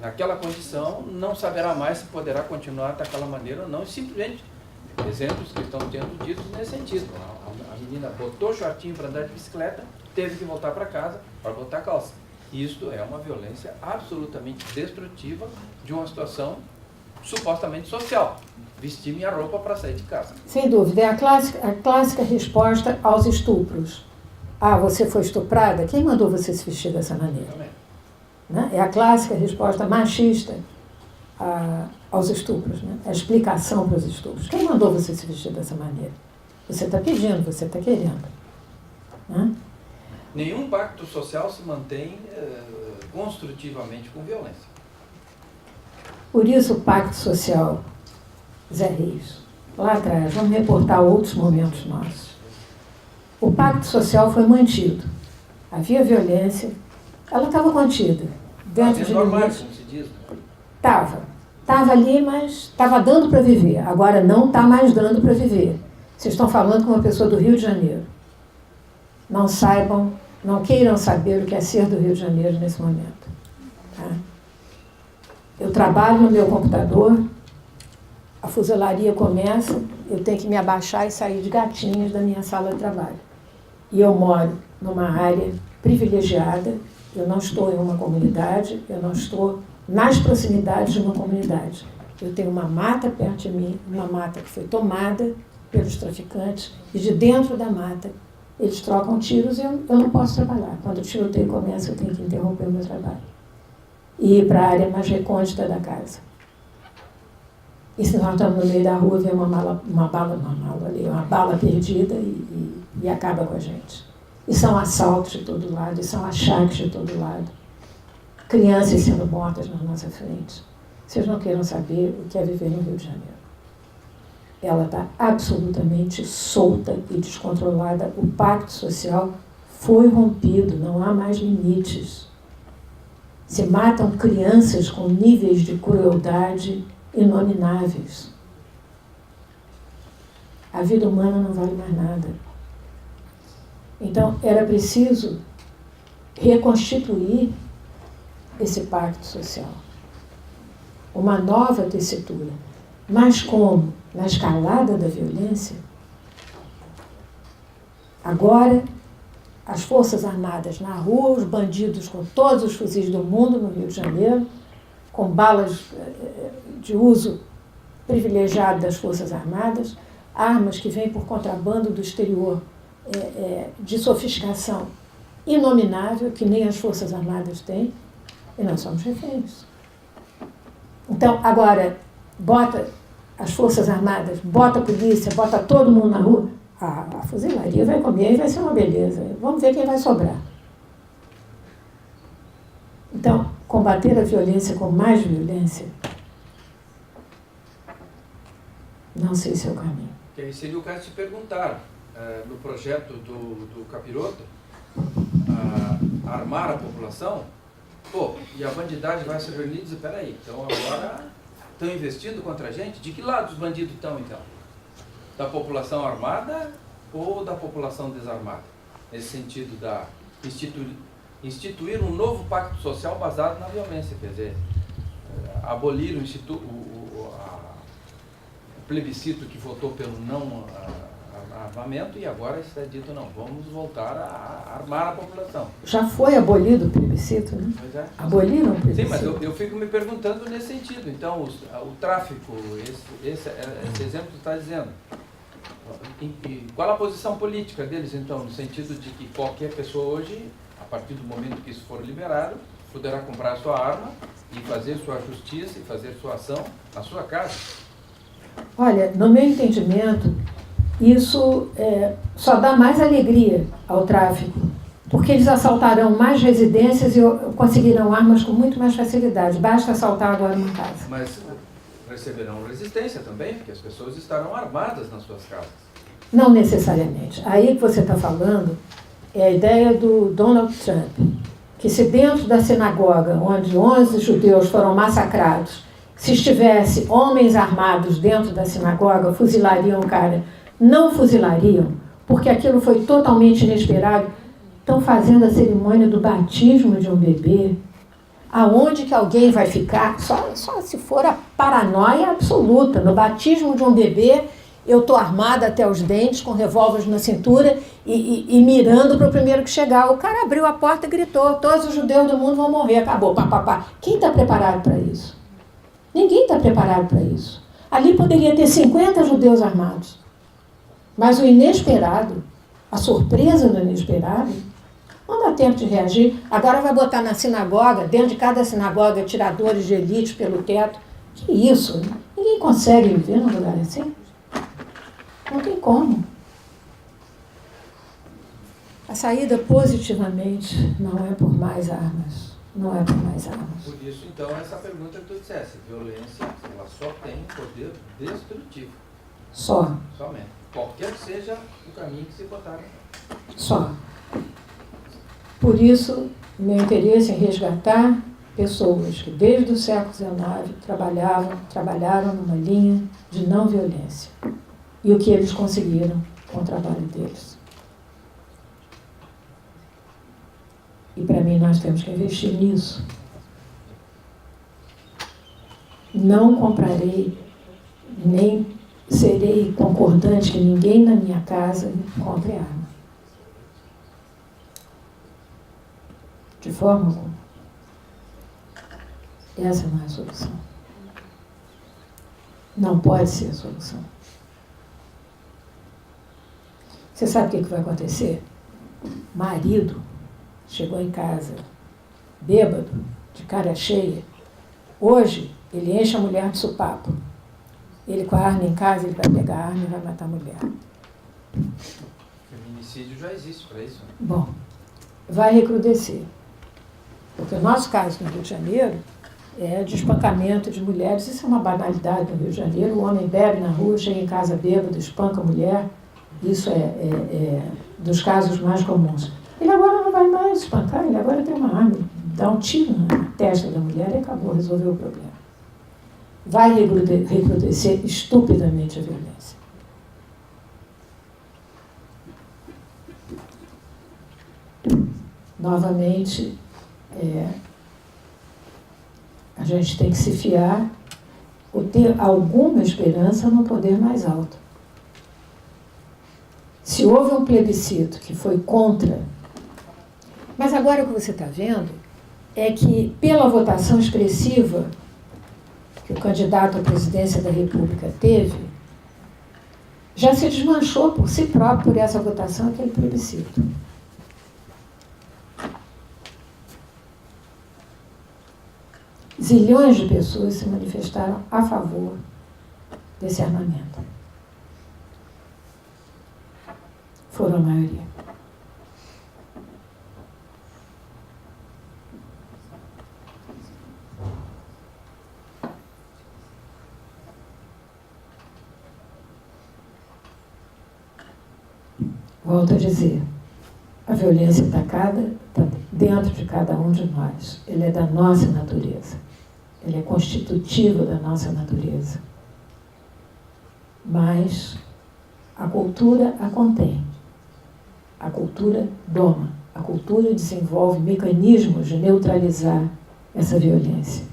naquela condição não saberá mais se poderá continuar daquela maneira ou não, e simplesmente exemplos que estão sendo ditos nesse sentido. A menina botou shortinho para andar de bicicleta, teve que voltar para casa para botar calça. Isto é uma violência absolutamente destrutiva de uma situação supostamente social. Vestir minha roupa para sair de casa. Sem dúvida. É a clássica resposta aos estupros. Ah, você foi estuprada? Quem mandou você se vestir dessa maneira? Né? É a clássica resposta machista aos estupros, né? A explicação para os estupros. Quem mandou você se vestir dessa maneira? Você está pedindo, você está querendo. Né? Nenhum pacto social se mantém construtivamente com violência. Por isso o pacto social, Zé Reis, lá atrás, vamos reportar outros momentos nossos. O pacto social foi mantido. Havia violência, ela estava contida. Dentro de normal, limites. como se diz. Estava. Estava ali, mas estava dando para viver. Agora não está mais dando para viver. Vocês estão falando com uma pessoa do Rio de Janeiro. Não saibam, não queiram saber o que é ser do Rio de Janeiro nesse momento. Tá? Eu trabalho no meu computador, a fuzilaria começa, eu tenho que me abaixar e sair de gatinhos da minha sala de trabalho. E eu moro numa área privilegiada, eu não estou em uma comunidade, eu não estou nas proximidades de uma comunidade. Eu tenho uma mata perto de mim, uma mata que foi tomada pelos traficantes, e de dentro da mata eles trocam tiros e eu não posso trabalhar. Quando o tiroteio começa, eu tenho que interromper o meu trabalho e ir para a área mais recôndita da casa. E se nós estamos no meio da rua, vem uma bala perdida e acaba com a gente. E são assaltos de todo lado, e são achaques de todo lado. Crianças sendo mortas na nossa frente. Vocês não queiram saber o que é viver no Rio de Janeiro. Ela está absolutamente solta e descontrolada. O pacto social foi rompido, não há mais limites. Se matam crianças com níveis de crueldade inomináveis. A vida humana não vale mais nada. Então, era preciso reconstituir esse pacto social. Uma nova tessitura. Mas como? Na escalada da violência? Agora, as Forças Armadas na rua, os bandidos com todos os fuzis do mundo no Rio de Janeiro, com balas de uso privilegiado das Forças Armadas, armas que vêm por contrabando do exterior, de sofisticação inominável, que nem as Forças Armadas têm, e nós somos reféns. Então, agora, bota as Forças Armadas, bota a polícia, bota todo mundo na rua, a fuzilaria vai comer e vai ser uma beleza. Vamos ver quem vai sobrar. Então, combater a violência com mais violência, não sei se é o caminho. Que aí seria o caso de se perguntar, no projeto do Capiroto, armar a população, e a bandidagem vai se reunir e dizer, peraí, então agora estão investindo contra a gente? De que lado os bandidos estão, então? Da população armada ou da população desarmada? Nesse sentido da instituir um novo pacto social baseado na violência, quer dizer, abolir o plebiscito que votou pelo não armamento e agora está dito, não, vamos voltar a armar a população. Já foi abolido o plebiscito, né? Pois é. Aboliram o plebiscito. Sim, mas eu fico me perguntando nesse sentido. Então, o tráfico, esse exemplo que está dizendo, e qual a posição política deles, então, no sentido de que qualquer pessoa hoje, a partir do momento que isso for liberado, poderá comprar sua arma e fazer sua justiça e fazer sua ação na sua casa? Olha, no meu entendimento, isso só dá mais alegria ao tráfico, porque eles assaltarão mais residências e conseguirão armas com muito mais facilidade. Basta assaltar agora uma casa. Mas receberão resistência também, porque as pessoas estarão armadas nas suas casas. Não necessariamente. Aí que você está falando é a ideia do Donald Trump, que se dentro da sinagoga, onde 11 judeus foram massacrados, se estivesse homens armados dentro da sinagoga, fuzilariam o cara. Não fuzilariam, porque aquilo foi totalmente inesperado. Estão fazendo a cerimônia do batismo de um bebê. Aonde que alguém vai ficar? Só se for a paranoia absoluta. No batismo de um bebê, eu estou armada até os dentes, com revólveres na cintura e mirando para o primeiro que chegar. O cara abriu a porta e gritou, todos os judeus do mundo vão morrer, acabou, papapá. Quem está preparado para isso? Ninguém está preparado para isso. Ali poderia ter 50 judeus armados. Mas o inesperado, a surpresa do inesperado, não dá tempo de reagir. Agora vai botar na sinagoga, dentro de cada sinagoga, tiradores de elite pelo teto. Que isso? Ninguém consegue viver num lugar assim. Não tem como. A saída positivamente não é por mais armas. Não é por mais armas. Por isso, então, essa pergunta que tu disseste. Violência, ela só tem poder destrutivo. Só. Somente. Qualquer que seja o caminho que se botar. Só. Por isso, meu interesse em resgatar pessoas que desde o século XIX trabalharam numa linha de não violência. E o que eles conseguiram com o trabalho deles. E para mim nós temos que investir nisso. Não comprarei, nem serei concordante que ninguém na minha casa compre arma. De forma alguma. Essa não é a solução. Não pode ser a solução. Você sabe o que vai acontecer? Marido chegou em casa bêbado, de cara cheia. Hoje, ele enche a mulher de sopapo. Ele com a arma em casa, ele vai pegar a arma e vai matar a mulher. Feminicídio já existe para isso, né? Bom, vai recrudescer. Porque o nosso caso no Rio de Janeiro é de espancamento de mulheres. Isso é uma banalidade no Rio de Janeiro. O homem bebe na rua, chega em casa bêbado, espanca a mulher. Isso é dos casos mais comuns. Ele agora não vai mais espancar, ele agora tem uma arma, dá um tiro na testa da mulher e acabou, resolveu o problema. Vai recrudescer estupidamente a violência. Novamente, a gente tem que se fiar ou ter alguma esperança no poder mais alto. Se houve um plebiscito que foi contra, mas agora o que você está vendo é que, pela votação expressiva que o candidato à presidência da República teve, já se desmanchou por si próprio, por essa votação, aquele plebiscito. Zilhões de pessoas se manifestaram a favor desse armamento. Foram a maioria. Volto a dizer, a violência está dentro de cada um de nós. Ela é da nossa natureza. Ela é constitutiva da nossa natureza. Mas a cultura a contém. A cultura doma. A cultura desenvolve mecanismos de neutralizar essa violência.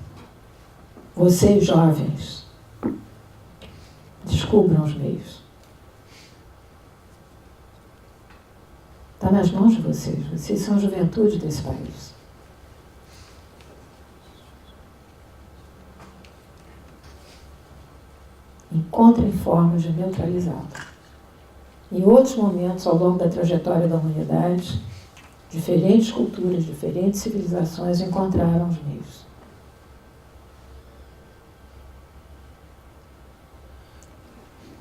Vocês, jovens, descubram os meios. Está nas mãos de vocês. Vocês são a juventude desse país. Encontrem formas de neutralizá-lo. Em outros momentos, ao longo da trajetória da humanidade, diferentes culturas, diferentes civilizações encontraram os meios.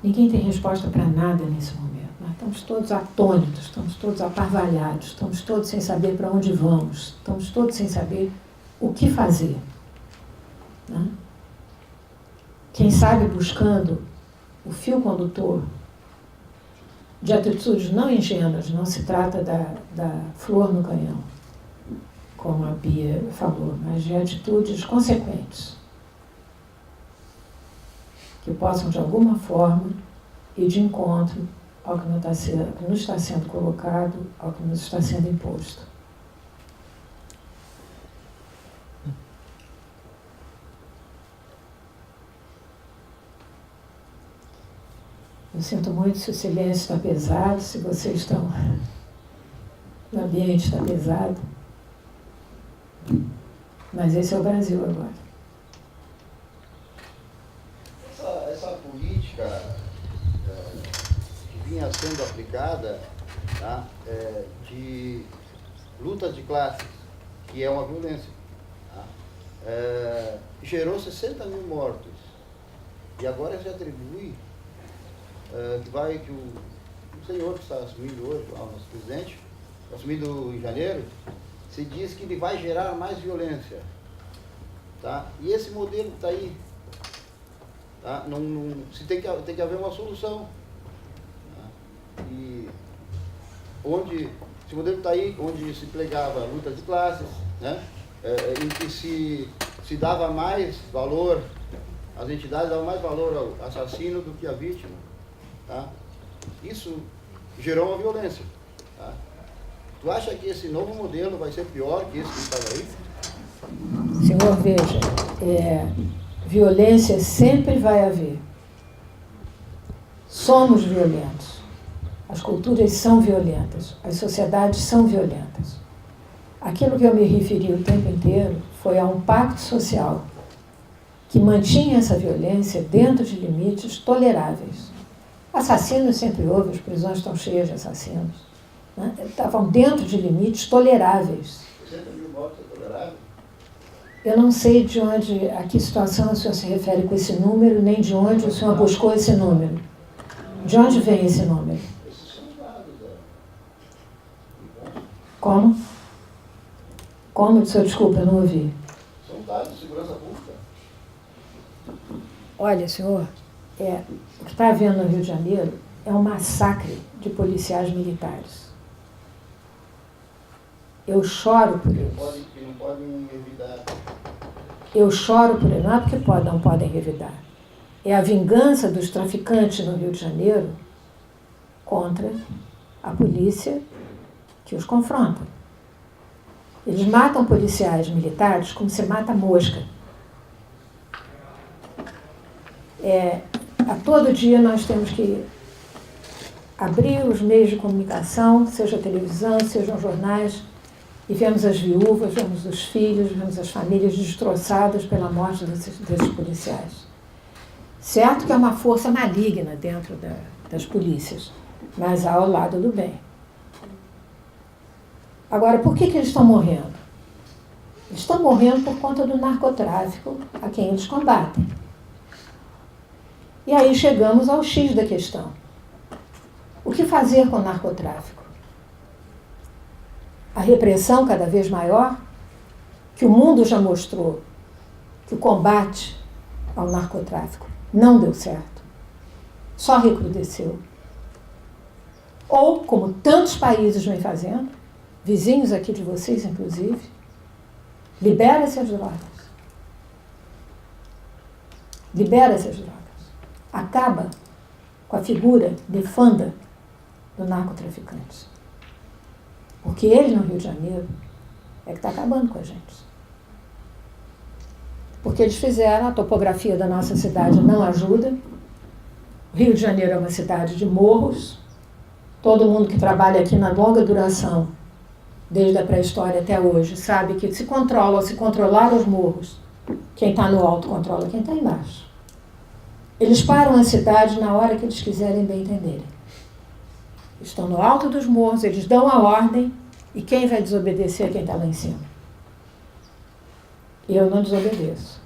Ninguém tem resposta para nada nesse momento. Nós estamos todos atônitos, estamos todos aparvalhados, estamos todos sem saber para onde vamos, estamos todos sem saber o que fazer. Né? Quem sabe buscando o fio condutor de atitudes não ingênuas, não se trata da flor no canhão, como a Bia falou, mas de atitudes consequentes, que possam, de alguma forma, ir de encontro ao que nos está sendo colocado, ao que nos está sendo imposto. Eu sinto muito se o silêncio está pesado, se vocês estão... O ambiente está pesado. Mas esse é o Brasil agora. Essa política que vinha sendo aplicada, tá, de luta de classes, que é uma violência, tá, gerou 60 mil mortos. E agora se atribui que o senhor que está assumindo hoje, o nosso presidente, assumido em janeiro, se diz que ele vai gerar mais violência. Tá? E esse modelo está aí. Tá? Tem que haver uma solução. Tá? E esse modelo está aí, onde se pregava a luta de classes, né? em que se dava mais valor, as entidades davam mais valor ao assassino do que à vítima, tá? Isso gerou uma violência, tá? Tu acha que esse novo modelo vai ser pior que esse que estava aí? Senhor, veja, violência sempre vai haver. Somos violentos. As culturas são violentas. As sociedades são violentas. Aquilo que eu me referi o tempo inteiro foi a um pacto social que mantinha essa violência dentro de limites toleráveis. Assassinos sempre houve, as prisões estão cheias de assassinos, né? Estavam dentro de limites toleráveis. 60 mil mortos é tolerável? Eu não sei de onde, a que situação o senhor se refere com esse número, nem de onde o senhor buscou esse número. De onde vem esse número? Esses são os dados. Como? Como? O senhor, desculpa, eu não ouvi. São dados de segurança pública. Olha, senhor, o que está havendo no Rio de Janeiro é um massacre de policiais militares. Eu choro por eles. Que não podem revidar. Eu choro por eles, não é porque não podem revidar. É a vingança dos traficantes no Rio de Janeiro contra a polícia que os confronta. Eles matam policiais militares como se mata mosca. A todo dia nós temos que abrir os meios de comunicação, seja a televisão, sejam jornais, e vemos as viúvas, vemos os filhos, vemos as famílias destroçadas pela morte desses policiais. Certo que é uma força maligna dentro das polícias, mas há o lado do bem. Agora, por que eles estão morrendo? Eles estão morrendo por conta do narcotráfico a quem eles combatem. E aí chegamos ao X da questão. O que fazer com o narcotráfico? A repressão cada vez maior, que o mundo já mostrou que o combate ao narcotráfico não deu certo, só recrudesceu. Ou, como tantos países vêm fazendo, vizinhos aqui de vocês, inclusive, libera-se as drogas. Libera-se as drogas. Acaba com a figura nefanda do narcotraficante. Porque ele, no Rio de Janeiro, é que está acabando com a gente. Porque eles fizeram, a topografia da nossa cidade não ajuda. O Rio de Janeiro é uma cidade de morros. Todo mundo que trabalha aqui na longa duração, desde a pré-história até hoje, sabe que se controlar os morros, quem está no alto controla quem está embaixo. Eles param a cidade na hora que eles quiserem bem entenderem. Estão no alto dos morros, eles dão a ordem, e quem vai desobedecer é quem está lá em cima. Eu não desobedeço.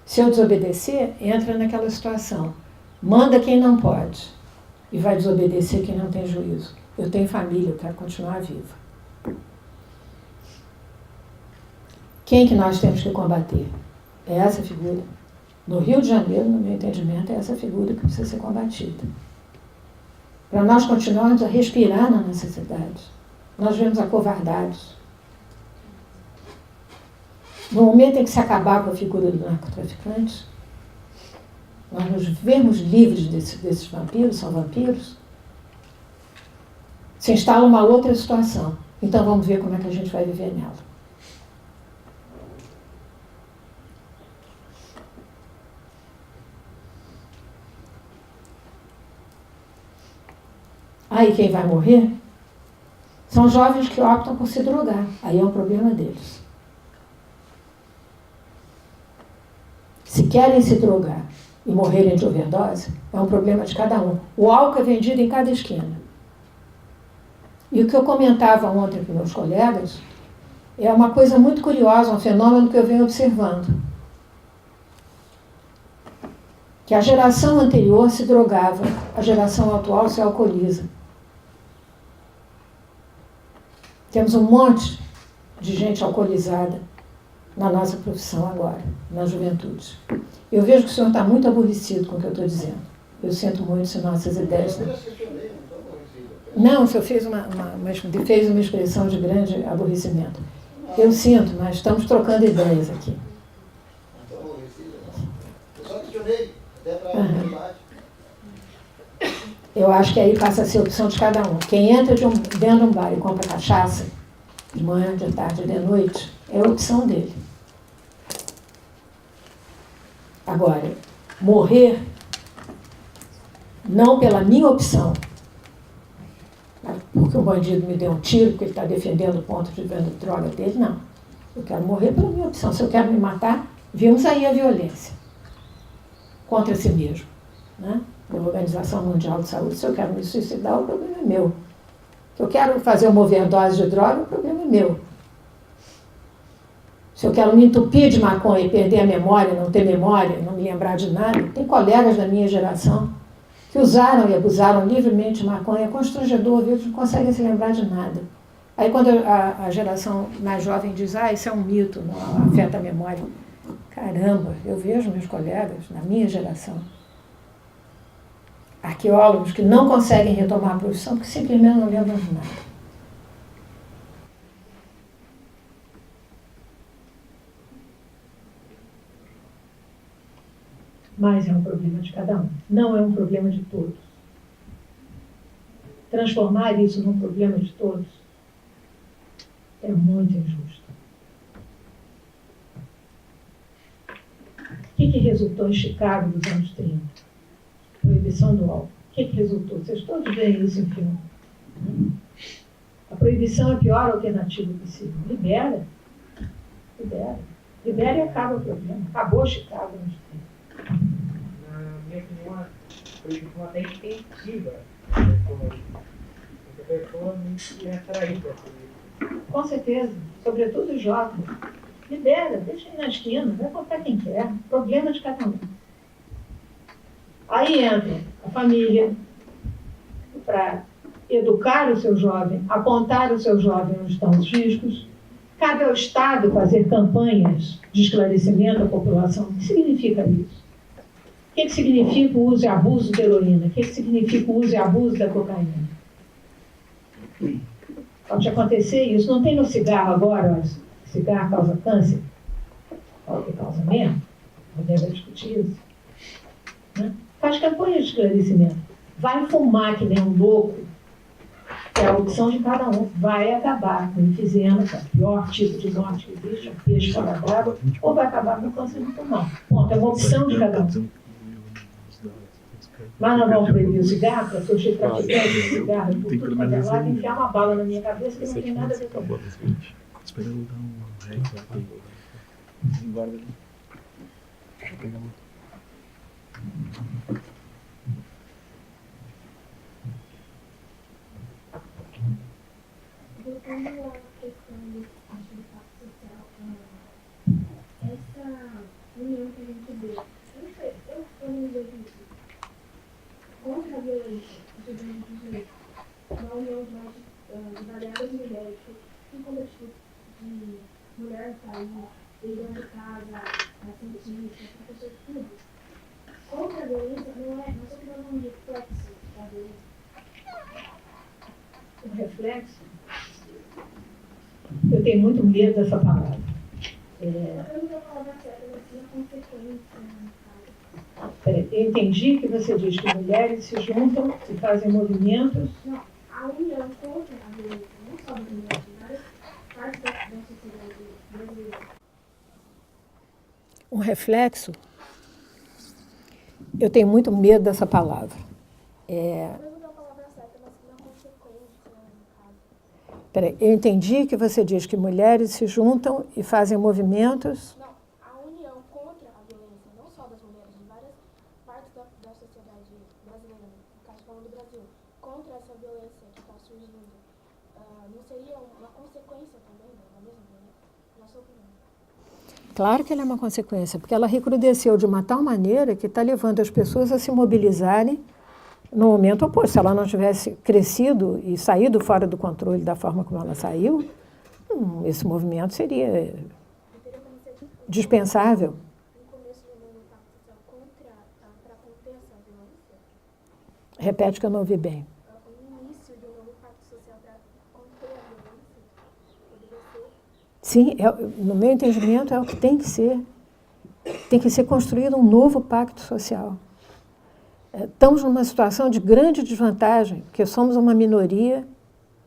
Se eu desobedecer, entra naquela situação. Manda quem não pode e vai desobedecer quem não tem juízo. Eu tenho família, eu quero continuar viva. Quem que nós temos que combater? É essa figura. No Rio de Janeiro, no meu entendimento, é essa figura que precisa ser combatida. Para nós continuarmos a respirar na nossa cidade, nós vemos acovardados. No momento em que se acabar com a figura do narcotraficante, nós nos vemos livres desses vampiros, são vampiros, se instala uma outra situação. Então vamos ver como é que a gente vai viver nela. Aí quem vai morrer são jovens que optam por se drogar. Aí é um problema deles. Se querem se drogar e morrerem de overdose, é um problema de cada um. O álcool é vendido em cada esquina. E o que eu comentava ontem com meus colegas é uma coisa muito curiosa, um fenômeno que eu venho observando. Que a geração anterior se drogava, a geração atual se alcooliza. Temos um monte de gente alcoolizada na nossa profissão agora, na juventude. Eu vejo que o senhor está muito aborrecido com o que eu estou dizendo. Eu sinto muito se nossas ideias... Eu não estou aborrecido. Não, o senhor fez fez uma expressão de grande aborrecimento. Eu sinto, mas estamos trocando ideias aqui. Eu só questionei, até para debate. Eu acho que aí passa a ser a opção de cada um. Quem entra dentro de um bar e compra cachaça, de manhã, de tarde, de noite, é a opção dele. Agora, morrer, não pela minha opção, porque o bandido me deu um tiro, porque ele está defendendo o ponto de venda de droga dele, não. Eu quero morrer pela minha opção. Se eu quero me matar, vimos aí a violência contra si mesmo, né? Da Organização Mundial de Saúde. Se eu quero me suicidar, o problema é meu. Se eu quero fazer uma overdose de droga, o problema é meu. Se eu quero me entupir de maconha e perder a memória, não ter memória, não me lembrar de nada, tem colegas da minha geração que usaram e abusaram livremente de maconha, é constrangedor, viu? Não conseguem se lembrar de nada. Aí quando a geração mais jovem diz, isso é um mito, não afeta a memória. Caramba, eu vejo meus colegas da minha geração, arqueólogos que não conseguem retomar a profissão porque simplesmente não lembram de nada. Mas é um problema de cada um, não é um problema de todos. Transformar isso num problema de todos é muito injusto. O que resultou em Chicago nos anos 30? Proibição do álcool. O que resultou? Vocês todos veem isso em filme. A proibição é a pior alternativa possível. Libera. Libera e acaba o problema. Acabou Chicago nos 30. Na minha opinião, a proibição até intensiva. Porque a pessoa não se atraída por isso. Com certeza. Sobretudo os jovens. Libera, deixa ele na esquina, vai comprar quem quer. Problema de cada um. Aí entra a família para educar o seu jovem, apontar o seu jovem onde estão os riscos. Cabe ao Estado fazer campanhas de esclarecimento à população. O que significa isso? O que significa o uso e abuso de heroína? O que significa o uso e abuso da cocaína? Pode acontecer isso. Não tem no cigarro agora, mas cigarro causa câncer? Qual que causa mesmo? Alguém vai discutir isso. Né? Faz campanha de esclarecimento. Vai fumar que nem um louco, que é a opção de cada um. Vai acabar com enfisema, que é o pior tipo de morte que existe, um peixe fora d'água, ou vai acabar com o câncer do pulmão. Ponto, é uma opção de cada um. Mas nós vamos proibir o cigarro, para ser o traficante de cigarro, por tudo quanto é lado, enfiar uma bala na minha cabeça que não tem nada a ver com isso. Espera ele dar um rei lá. Guarda ali. Deixa eu pegar uma. Voltando à questão do impacto social, essa união que a gente vê, eu não vejo isso contra a violência, ou seja, uma união de variadas mulheres, um coletivo de mulher sair, dentro de casa, cientista, professor, tudo. Contra a violência não é só que não é um reflexo da violência. Um reflexo? Eu tenho muito medo dessa palavra. Eu não vou falar certa, mas sim a consequência. Eu entendi que você diz que mulheres se juntam e fazem movimentos. Não, a união contra a violência, não só das mulheres, mas parte da sociedade brasileira. Um reflexo? Eu tenho muito medo dessa palavra. Peraí, eu entendi que você diz que mulheres se juntam e fazem movimentos. Não, a união contra a violência, não só das mulheres, de várias partes da sociedade brasileira, no caso falando do Brasil, contra essa violência que está surgindo, não seria uma consequência também da mesma violência? Na sua opinião? Claro que ela é uma consequência, porque ela recrudesceu de uma tal maneira que está levando as pessoas a se mobilizarem no momento oposto. Se ela não tivesse crescido e saído fora do controle da forma como ela saiu, esse movimento seria dispensável. Para conter essa violência? Repete que eu não ouvi bem. No início de um Sim, no meu entendimento, é o que tem que ser. Tem que ser construído um novo pacto social. Estamos numa situação de grande desvantagem, porque somos uma minoria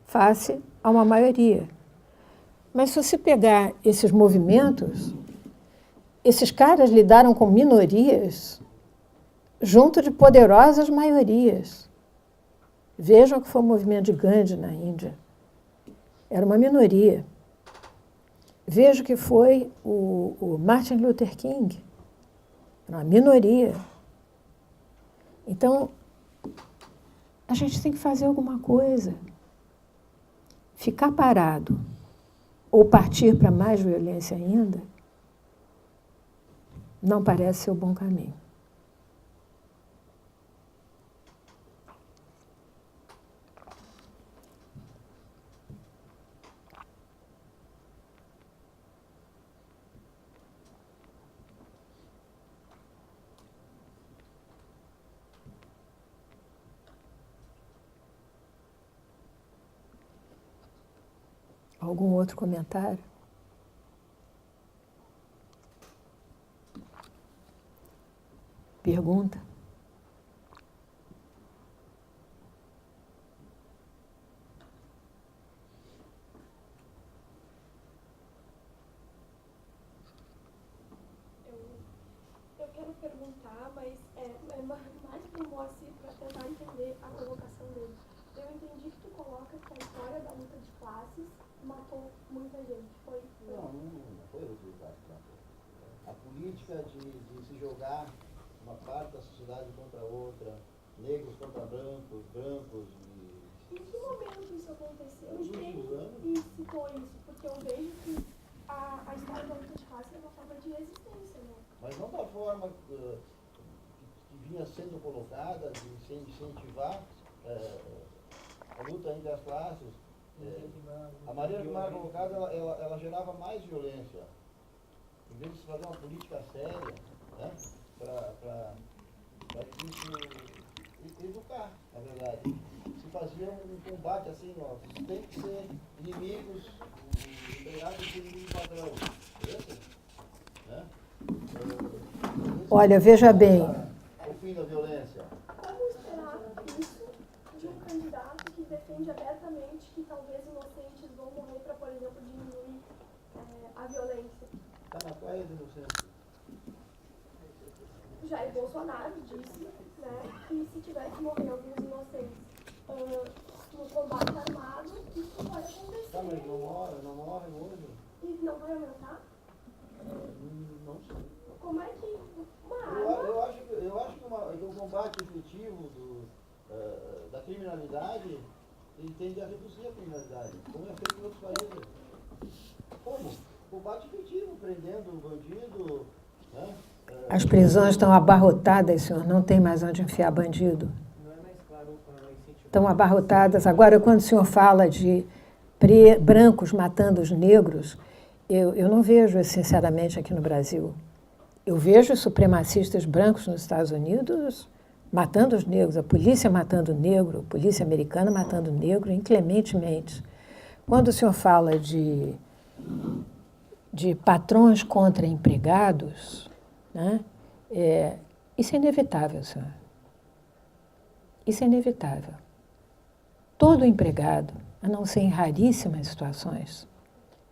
face a uma maioria. Mas se você pegar esses movimentos, esses caras lidaram com minorias junto de poderosas maiorias. Vejam o que foi o movimento de Gandhi na Índia. Era uma minoria. Veja o que foi o Martin Luther King. Era uma minoria. Então, a gente tem que fazer alguma coisa. Ficar parado ou partir para mais violência ainda não parece ser o bom caminho. Algum outro comentário? Pergunta? Eu quero perguntar, mas mais para o Moacir, para tentar entender a colocação dele. Eu entendi que tu coloca que a história da luta de classes matou muita gente. Foi? Não foi o resultado que matou. A política de se jogar uma parte da sociedade contra a outra, negros contra brancos Em que momento isso aconteceu? E quem citou isso? Porque eu vejo que a história da luta de classe é uma forma de resistência, né? Mas não da forma que vinha sendo colocada, de se incentivar a luta entre as classes. A maneira como era colocada, ela gerava mais violência. Em vez de se fazer uma política séria, né, para isso educar, na verdade. Se fazia um combate assim, ó, tem que ser inimigos, empregados de inimigo padrão. Beleza? Né? Olha, veja bem. O fim da violência. Como esperar isso de um candidato que defende abertamente que talvez inocentes vão morrer para, por exemplo, diminuir a violência? Está na praia de inocência. Jair Bolsonaro disse, né, que se tiver que morrer alguns inocentes no combate armado, isso pode acontecer. Tá, mas não morre hoje? E não vai aumentar? Não sei. Como é que Eu acho que o combate efetivo da criminalidade, ele tende a reduzir a criminalidade, como é feito em outros países. Como? Combate efetivo, prendendo o bandido. Né? As prisões estão abarrotadas, senhor, não tem mais onde enfiar bandido. Estão abarrotadas. Agora, quando o senhor fala de brancos matando os negros, eu não vejo, sinceramente, aqui no Brasil. Eu vejo os supremacistas brancos nos Estados Unidos matando os negros, a polícia matando o negro, a polícia americana matando o negro inclementemente. Quando o senhor fala de patrões contra empregados, né, isso é inevitável, senhor. Isso é inevitável. Todo empregado, a não ser em raríssimas situações,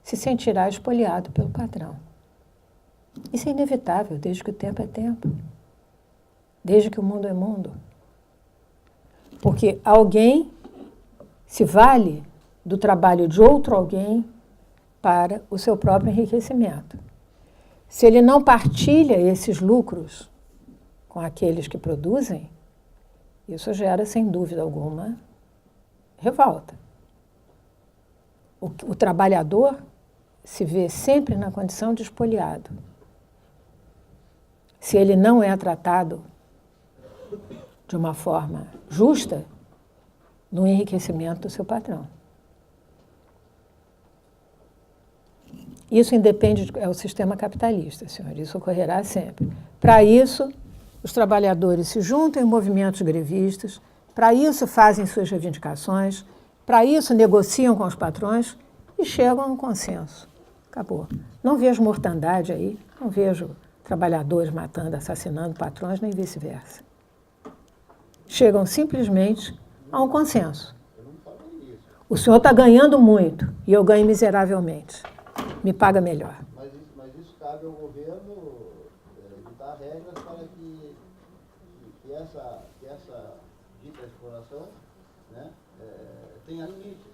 se sentirá espoliado pelo patrão. Isso é inevitável, desde que o tempo é tempo. Desde que o mundo é mundo. Porque alguém se vale do trabalho de outro alguém para o seu próprio enriquecimento. Se ele não partilha esses lucros com aqueles que produzem, isso gera, sem dúvida alguma, revolta. O trabalhador se vê sempre na condição de espoliado. Se ele não é tratado de uma forma justa, no enriquecimento do seu patrão. Isso independe, é o sistema capitalista, senhor, isso ocorrerá sempre. Para isso, os trabalhadores se juntam em movimentos grevistas, para isso fazem suas reivindicações, para isso negociam com os patrões e chegam a um consenso. Acabou. Não vejo mortandade aí, não vejo trabalhadores matando, assassinando patrões, nem vice-versa. Chegam simplesmente a um consenso. O senhor está ganhando muito e eu ganho miseravelmente. Me paga melhor. Mas isso cabe ao governo editar regras para que essa dita exploração, né, tenha limite.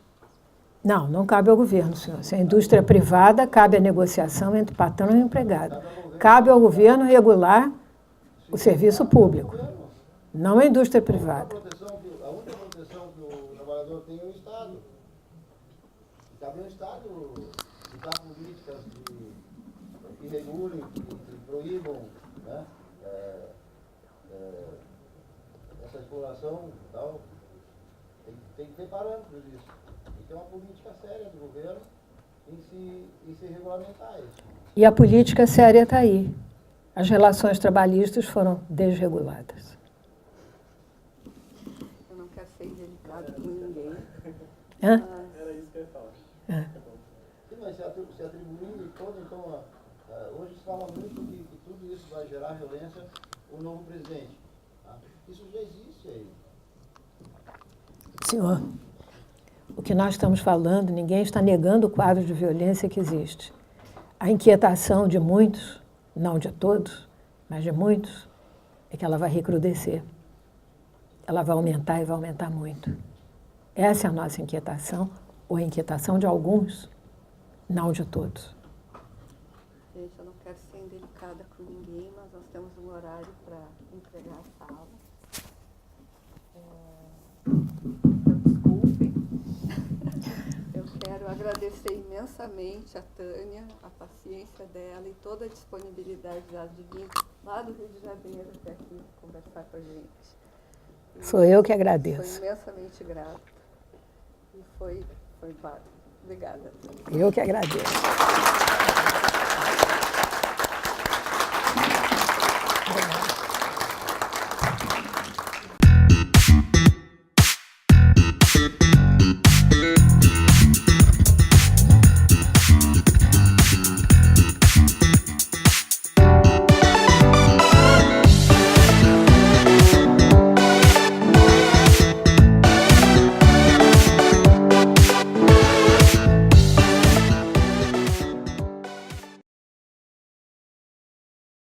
Não cabe ao governo, senhor. Se é indústria privada, cabe a negociação entre patrão e empregado. Cabe ao governo regular o serviço público, não a indústria privada. A única proteção que o trabalhador tem é o Estado. Cabe ao Estado editar políticas que regulem, que proíbam, né, essa exploração e tal. Tem que ter parâmetros disso. Tem que ter uma política séria do governo em se regulamentar isso. E a política séria está aí. As relações trabalhistas foram desreguladas. Eu não quero ser indelicado com ninguém. Hã? Era isso que eu ia falar. Sim, mas se atribuindo todo, então, hoje se fala muito que tudo isso vai gerar violência o novo presidente. Tá? Isso já existe aí. Senhor, o que nós estamos falando, ninguém está negando o quadro de violência que existe. A inquietação de muitos, não de todos, mas de muitos, é que ela vai recrudescer. Ela vai aumentar e vai aumentar muito. Essa é a nossa inquietação, ou a inquietação de alguns, não de todos. Gente, eu não quero ser indelicada com ninguém, mas nós temos um horário para entregar a sala. Então, desculpem. Eu quero agradecer imensamente a Tânia, a paciência dela e toda a disponibilidade dela de vir lá do Rio de Janeiro até aqui conversar com a gente. Sou eu que agradeço. Sou imensamente grata. E foi bárbaro. Obrigada. Eu que agradeço.